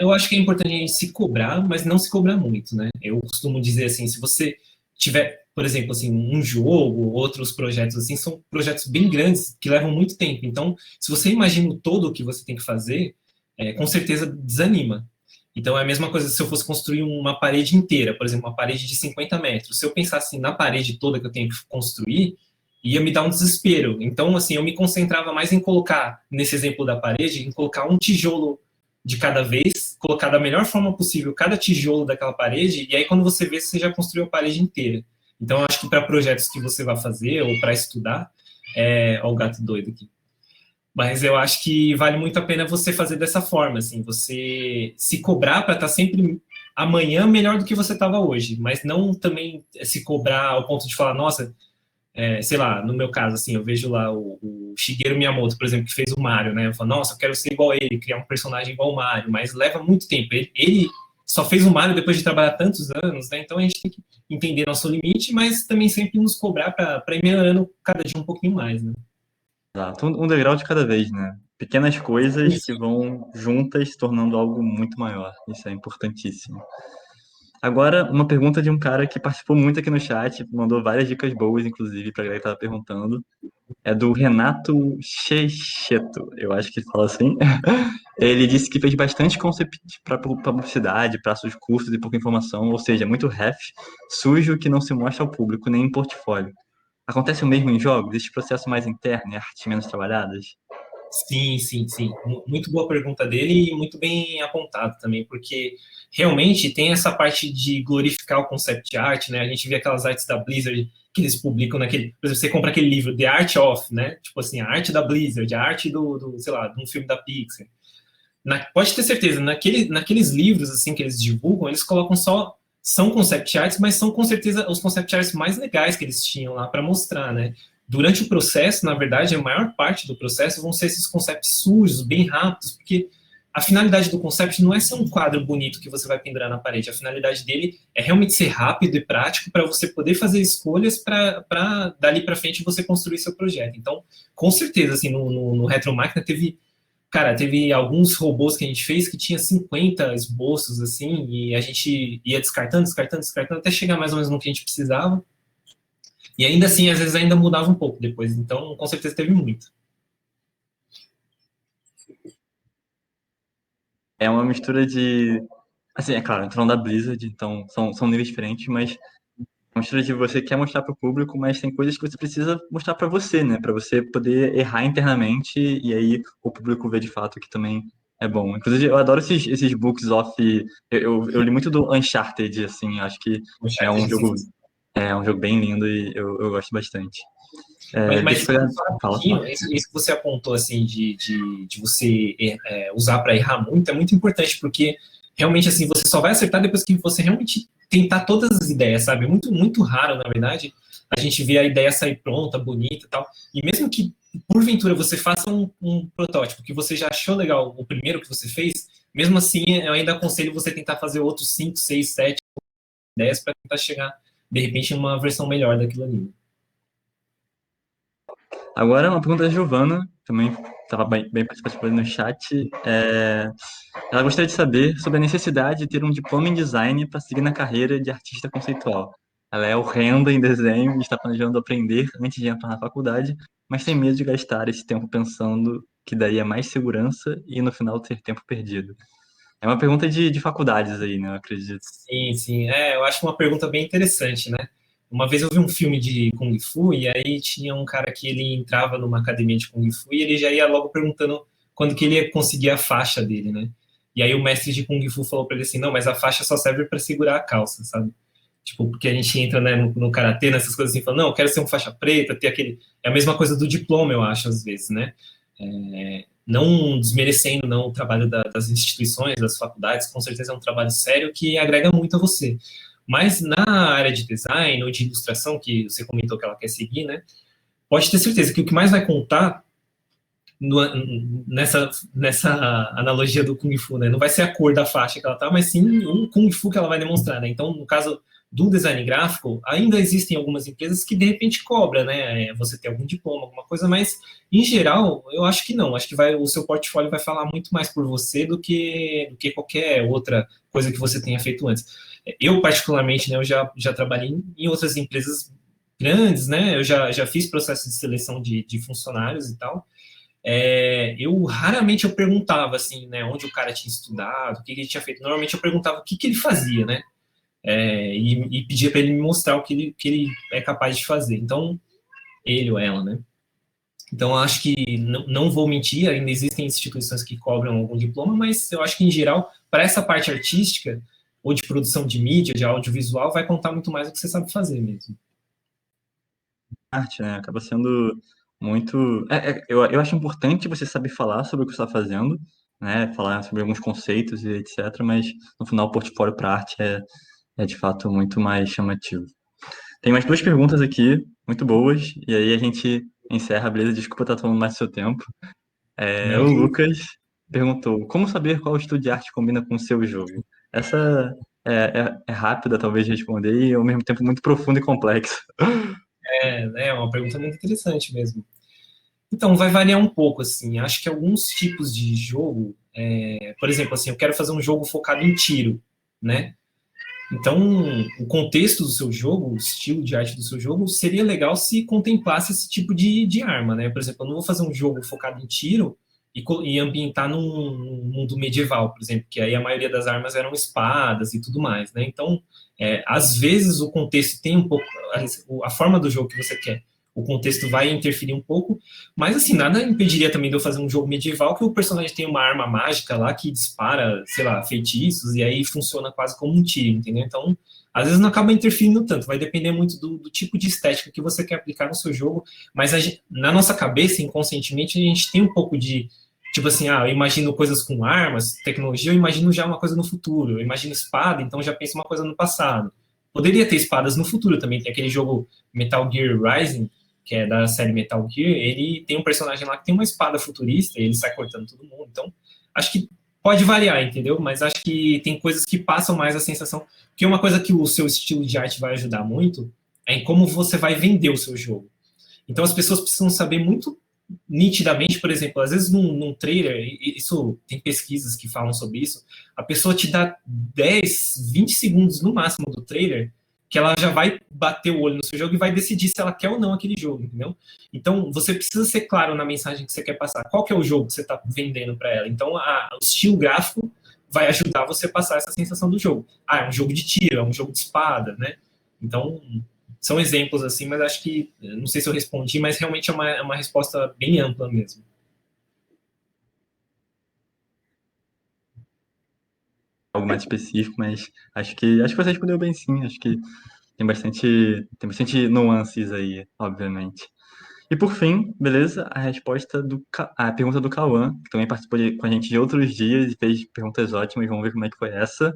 Eu acho que é importante a gente se cobrar, mas não se cobrar muito, né? Eu costumo dizer assim, se você tiver, por exemplo, assim, um jogo, outros projetos assim, são projetos bem grandes que levam muito tempo. Então, se você imagina o todo o que você tem que fazer, com certeza desanima. Então, é a mesma coisa se eu fosse construir uma parede inteira, por exemplo, uma parede de 50 metros. Se eu pensasse na parede toda que eu tenho que construir, ia me dar um desespero. Então, assim, eu me concentrava mais em colocar, nesse exemplo da parede, em colocar um tijolo de cada vez, colocar da melhor forma possível cada tijolo daquela parede, e aí quando você vê, você já construiu a parede inteira. Então, eu acho que para projetos que você vai fazer ou para estudar, ó, o gato doido aqui. Mas eu acho que vale muito a pena você fazer dessa forma, assim, você se cobrar para estar sempre amanhã melhor do que você estava hoje, mas não também se cobrar ao ponto de falar, nossa, sei lá, no meu caso, assim, eu vejo lá o Shigeru Miyamoto, por exemplo, que fez o Mario, né? Eu falo, nossa, eu quero ser igual a ele, criar um personagem igual ao Mario, mas leva muito tempo. Ele só fez o Mario depois de trabalhar tantos anos, né? Então a gente tem que entender nosso limite, mas também sempre nos cobrar para ir melhorando cada dia um pouquinho mais, né? Exato. Um degrau de cada vez, né? Pequenas coisas que vão juntas se tornando algo muito maior. Isso é importantíssimo. Agora, uma pergunta de um cara que participou muito aqui no chat, mandou várias dicas boas, inclusive, para a galera que estava perguntando. É do Renato Checheto, eu acho que fala assim. Ele disse que fez bastante concept para publicidade, para seus cursos e pouca informação, ou seja, muito ref, sujo que não se mostra ao público nem em portfólio. Acontece o mesmo em jogos? Este processo mais interno e artes menos trabalhadas? Sim, sim, sim. Muito boa pergunta dele e muito bem apontado também, porque realmente tem essa parte de glorificar o concept art, né? A gente vê aquelas artes da Blizzard que eles publicam naquele, por exemplo, você compra aquele livro The Art of, né? Tipo assim, a arte da Blizzard, a arte sei lá, de um filme da Pixar. Pode ter certeza, naqueles livros assim que eles divulgam, eles colocam só são concept arts, mas são com certeza os concept arts mais legais que eles tinham lá para mostrar, né? Durante o processo, na verdade, a maior parte do processo vão ser esses concepts sujos, bem rápidos, porque a finalidade do concept não é ser um quadro bonito que você vai pendurar na parede. A finalidade dele é realmente ser rápido e prático para você poder fazer escolhas para dali para frente você construir seu projeto. Então, com certeza, assim, no Retro Máquina teve alguns robôs que a gente fez que tinha 50 esboços, assim, e a gente ia descartando, descartando, descartando, até chegar mais ou menos no que a gente precisava. E ainda assim, às vezes ainda mudava um pouco depois. Então, com certeza teve muito. É uma mistura de. Assim, é claro, falando da Blizzard, então são níveis diferentes, mas é uma mistura de você quer mostrar para o público, mas tem coisas que você precisa mostrar para você, né? Para você poder errar internamente e aí o público vê de fato que também é bom. Inclusive, eu adoro esses books off. Eu li muito do Uncharted, assim, acho que O é chat, um assim, jogo, é um jogo bem lindo e eu gosto bastante. mas Deixa eu pegar. só Fala, rapidinho, fala. isso que você apontou, assim, de você usar para errar muito, é muito importante, porque realmente, assim, você só vai acertar depois que você realmente tentar todas as ideias, sabe? Muito, muito raro, na verdade, a gente vê a ideia sair pronta, bonita e tal. E mesmo que, porventura, você faça um protótipo que você já achou legal, o primeiro que você fez, mesmo assim, eu ainda aconselho você tentar fazer outros 5, 6, 7 ideias para tentar chegar, de repente, em uma versão melhor daquilo ali. Agora, uma pergunta da Giovana, também estava bem participativa no chat. Ela gostaria de saber sobre a necessidade de ter um diploma em design para seguir na carreira de artista conceitual. Ela é horrenda em desenho e está planejando aprender antes de entrar na faculdade, mas tem medo de gastar esse tempo pensando que daria mais segurança e no final ter tempo perdido. É uma pergunta de faculdades aí, né? Eu acredito. Sim, sim. Eu acho uma pergunta bem interessante, né? Uma vez eu vi um filme de Kung Fu e aí tinha um cara que ele entrava numa academia de Kung Fu e ele já ia logo perguntando quando que ele ia conseguir a faixa dele, né? E aí o mestre de Kung Fu falou para ele assim, não, mas a faixa só serve para segurar a calça, sabe? Tipo, porque a gente entra, né, no karatê, nessas coisas assim, fala, não, eu quero ser um faixa preta, ter aquele... É a mesma coisa do diploma, eu acho, às vezes, né? Não desmerecendo não o trabalho das instituições, das faculdades, com certeza é um trabalho sério que agrega muito a você. Mas na área de design ou de ilustração, que você comentou que ela quer seguir, né? Pode ter certeza que o que mais vai contar no, nessa analogia do Kung Fu, né? Não vai ser a cor da faixa que ela tá, mas sim o Kung Fu que ela vai demonstrar, né? Então, no caso do design gráfico, ainda existem algumas empresas que de repente cobra, né? Você ter algum diploma, alguma coisa, mas em geral, eu acho que não. Acho que o seu portfólio vai falar muito mais por você do que qualquer outra coisa que você tenha feito antes. Eu, particularmente, né, eu já trabalhei em outras empresas grandes, né? Eu já fiz processo de seleção de funcionários e tal. Eu raramente eu perguntava assim, né, onde o cara tinha estudado, o que ele tinha feito. Normalmente eu perguntava o que ele fazia, né, e pedia para ele me mostrar o que ele é capaz de fazer. Então, ele ou ela, né. Então, eu acho que não vou mentir, ainda existem instituições que cobram algum diploma, mas eu acho que, em geral, para essa parte artística, ou de produção de mídia, de audiovisual, vai contar muito mais do que você sabe fazer mesmo. Arte, né? Acaba sendo muito. Eu acho importante você saber falar sobre o que você está fazendo, né? Falar sobre alguns conceitos e etc. Mas no final, o portfólio para arte é de fato muito mais chamativo. Tem mais duas perguntas aqui, muito boas, e aí a gente encerra, beleza? Desculpa estar tomando mais do seu tempo. Não, O que Lucas perguntou: como saber qual estilo de arte combina com o seu jogo? Essa é rápida, talvez, de responder, e ao mesmo tempo muito profunda e complexa. é uma pergunta muito interessante mesmo. Então, vai variar um pouco, assim. Acho que alguns tipos de jogo, por exemplo, assim, eu quero fazer um jogo focado em tiro, né? Então, o contexto do seu jogo, o estilo de arte do seu jogo, seria legal se contemplasse esse tipo de arma, né? Por exemplo, eu não vou fazer um jogo focado em tiro e ambientar num mundo medieval, por exemplo, que aí a maioria das armas eram espadas e tudo mais, né? Então, às vezes o contexto tem um pouco, a forma do jogo que você quer, o contexto vai interferir um pouco, mas assim, nada impediria também de eu fazer um jogo medieval que o personagem tem uma arma mágica lá que dispara, sei lá, feitiços, e aí funciona quase como um tiro, entendeu? Então, às vezes não acaba interferindo tanto, vai depender muito do tipo de estética que você quer aplicar no seu jogo, mas na nossa cabeça, inconscientemente, a gente tem um pouco de, tipo assim, eu imagino coisas com armas, tecnologia, eu imagino já uma coisa no futuro, eu imagino espada, então já penso uma coisa no passado. Poderia ter espadas no futuro também, tem aquele jogo Metal Gear Rising, que é da série Metal Gear, ele tem um personagem lá que tem uma espada futurista e ele sai cortando todo mundo. Então, acho que pode variar, entendeu? Mas acho que tem coisas que passam mais a sensação. Porque uma coisa que o seu estilo de arte vai ajudar muito é em como você vai vender o seu jogo. Então, as pessoas precisam saber muito nitidamente, por exemplo, às vezes num trailer, isso tem pesquisas que falam sobre isso, a pessoa te dá 10, 20 segundos no máximo do trailer que ela já vai bater o olho no seu jogo e vai decidir se ela quer ou não aquele jogo, entendeu? Então, você precisa ser claro na mensagem que você quer passar. Qual que é o jogo que você está vendendo para ela? Então, o estilo gráfico vai ajudar você a passar essa sensação do jogo. É um jogo de tiro, é um jogo de espada, né? Então, são exemplos assim, mas acho que, não sei se eu respondi, mas realmente é uma resposta bem ampla mesmo. Algo mais específico, mas acho que você respondeu bem sim. Acho que tem bastante nuances aí, obviamente. E por fim, beleza? A pergunta do Cauã, que também participou com a gente de outros dias e fez perguntas ótimas, vamos ver como é que foi essa.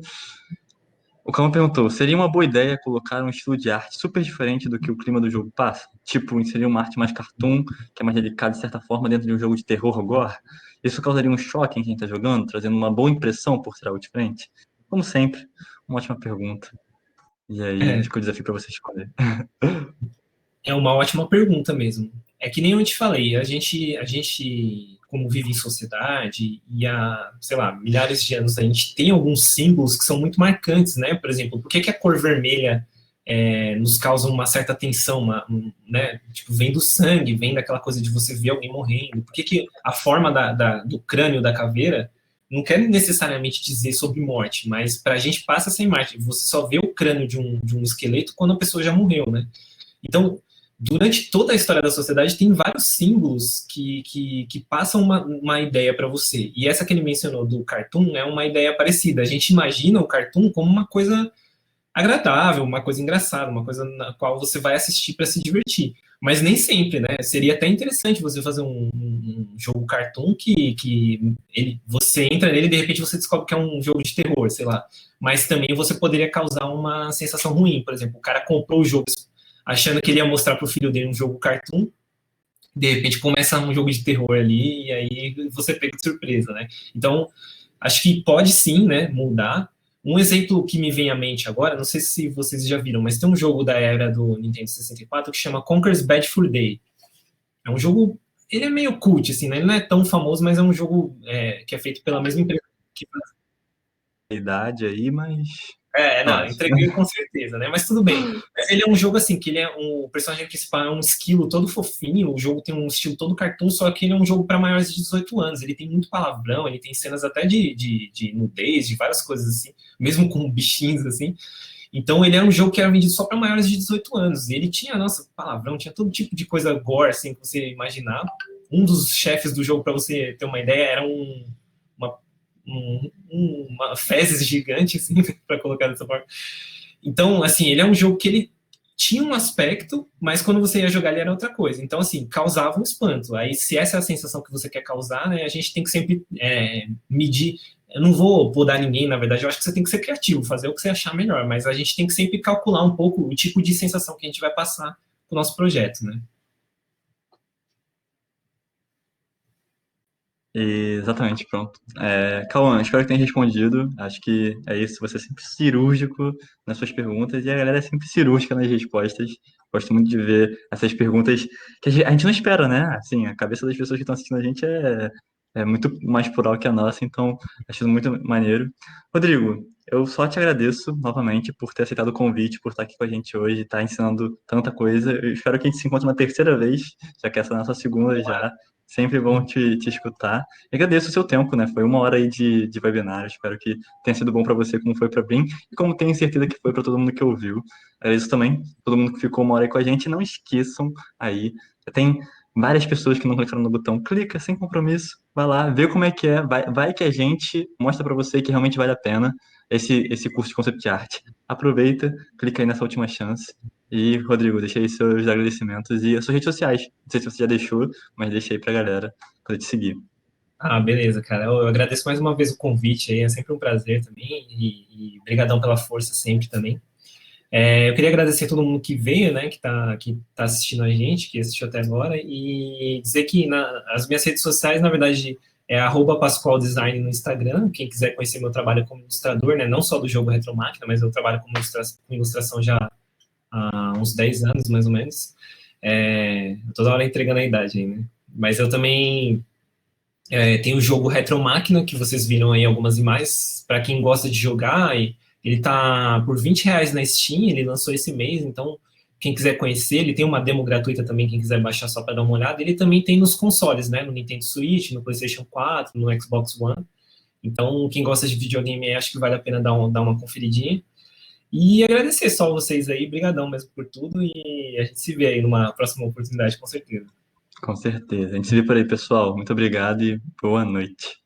O Cauã perguntou: seria uma boa ideia colocar um estilo de arte super diferente do que o clima do jogo passa? Tipo, inserir uma arte mais cartoon, que é mais delicada de certa forma, dentro de um jogo de terror ou gore? Isso causaria um choque em quem está jogando, trazendo uma boa impressão por ser algo diferente? Como sempre, uma ótima pergunta. E aí, É, fica o desafio para você escolher. é uma ótima pergunta mesmo. É que nem eu te falei, a gente, como vive em sociedade e há, sei lá, milhares de anos, a gente tem alguns símbolos que são muito marcantes, né? Por exemplo, por que que a cor vermelha nos causa uma certa tensão, né? Tipo, vem do sangue, vem daquela coisa de você ver alguém morrendo. Por que que a forma do crânio da caveira não quer necessariamente dizer sobre morte, mas para a gente passa essa imagem. Você só vê o crânio de um esqueleto quando a pessoa já morreu, né? Então, durante toda a história da sociedade, tem vários símbolos que passam uma ideia para você. E essa que ele mencionou do cartoon é uma ideia parecida. A gente imagina o cartoon como uma coisa agradável, uma coisa engraçada, uma coisa na qual você vai assistir para se divertir. Mas nem sempre, né? Seria até interessante você fazer um jogo cartoon que você entra nele e de repente você descobre que é um jogo de terror, sei lá. Mas também você poderia causar uma sensação ruim. Por exemplo, o cara comprou o jogo achando que ele ia mostrar para o filho dele um jogo cartoon, de repente começa um jogo de terror ali e aí você pega de surpresa, né? Então, acho que pode sim, né, mudar. Um exemplo que me vem à mente agora, não sei se vocês já viram, mas tem um jogo da era do Nintendo 64 que chama Conker's Bad Fur Day. É um jogo, ele é meio cult, assim, né? Ele não é tão famoso, mas é um jogo que é feito pela mesma empresa que Idade aí, mas. não, Relaxa. entreguei com certeza, né? Mas tudo bem. Mas ele é um jogo assim, que ele é o personagem principal é um esquilo todo fofinho, o jogo tem um estilo todo cartoon, só que ele é um jogo para maiores de 18 anos. Ele tem muito palavrão, ele tem cenas até de nudez, de várias coisas assim, mesmo com bichinhos assim. Então ele era um jogo que era vendido só para maiores de 18 anos. E ele tinha, nossa, palavrão, tinha todo tipo de coisa gore assim que você imaginar. Um dos chefes do jogo, para você ter uma ideia, era uma uma fezes gigante, assim, para colocar dessa forma. Então, assim, ele é um jogo que ele tinha um aspecto, mas quando você ia jogar ele era outra coisa. Então, assim, causava um espanto. Aí, se essa é a sensação que você quer causar, né, a gente tem que sempre medir. Eu não vou podar ninguém, na verdade, eu acho que você tem que ser criativo, fazer o que você achar melhor, mas a gente tem que sempre calcular um pouco o tipo de sensação que a gente vai passar com o nosso projeto, né? Exatamente, pronto. Cauã, espero que tenha respondido. Acho que é isso. Você é sempre cirúrgico nas suas perguntas e a galera é sempre cirúrgica nas respostas. Gosto muito de ver essas perguntas que a gente não espera, né? Assim, a cabeça das pessoas que estão assistindo a gente é muito mais plural que a nossa, então acho muito maneiro. Rodrigo, eu só te agradeço novamente por ter aceitado o convite, por estar aqui com a gente hoje, estar ensinando tanta coisa. Eu espero que a gente se encontre uma terceira vez, já que essa é a nossa segunda já. Sempre bom te escutar. E agradeço o seu tempo, né? Foi uma hora aí de webinar. Espero que tenha sido bom para você, como foi para mim, e como tenho certeza que foi para todo mundo que ouviu. Agradeço também todo mundo que ficou uma hora aí com a gente. Não esqueçam aí, tem várias pessoas que não clicaram no botão. Clica sem compromisso, vai lá, vê como é que é. Vai que a gente mostra para você que realmente vale a pena esse curso de Concept Art. Aproveita, clica aí nessa última chance. E, Rodrigo, deixa aí seus agradecimentos e as suas redes sociais. Não sei se você já deixou, mas deixa aí pra galera poder te seguir. Ah, beleza, cara. Eu agradeço mais uma vez o convite aí, é sempre um prazer também, e brigadão pela força sempre também. Eu queria agradecer a todo mundo que veio, né, que tá assistindo a gente, que assistiu até agora, e dizer que as minhas redes sociais, na verdade, é @pascoaldesign no Instagram, quem quiser conhecer meu trabalho como ilustrador, né, não só do jogo Retromáquina, mas eu trabalho com ilustração já há uns 10 anos, mais ou menos. Toda hora entregando a idade aí, né? Mas eu também tem o jogo Retromáquina, que vocês viram aí algumas imagens, para quem gosta de jogar, e ele tá por R$ 20 na Steam, ele lançou esse mês, então quem quiser conhecer, ele tem uma demo gratuita também, quem quiser baixar só para dar uma olhada, ele também tem nos consoles, né, no Nintendo Switch, no PlayStation 4, no Xbox One, então quem gosta de videogame acho que vale a pena dar uma conferidinha, e agradecer só vocês aí, brigadão mesmo por tudo, e a gente se vê aí numa próxima oportunidade, com certeza. Com certeza. A gente se vê por aí, pessoal. Muito obrigado e boa noite.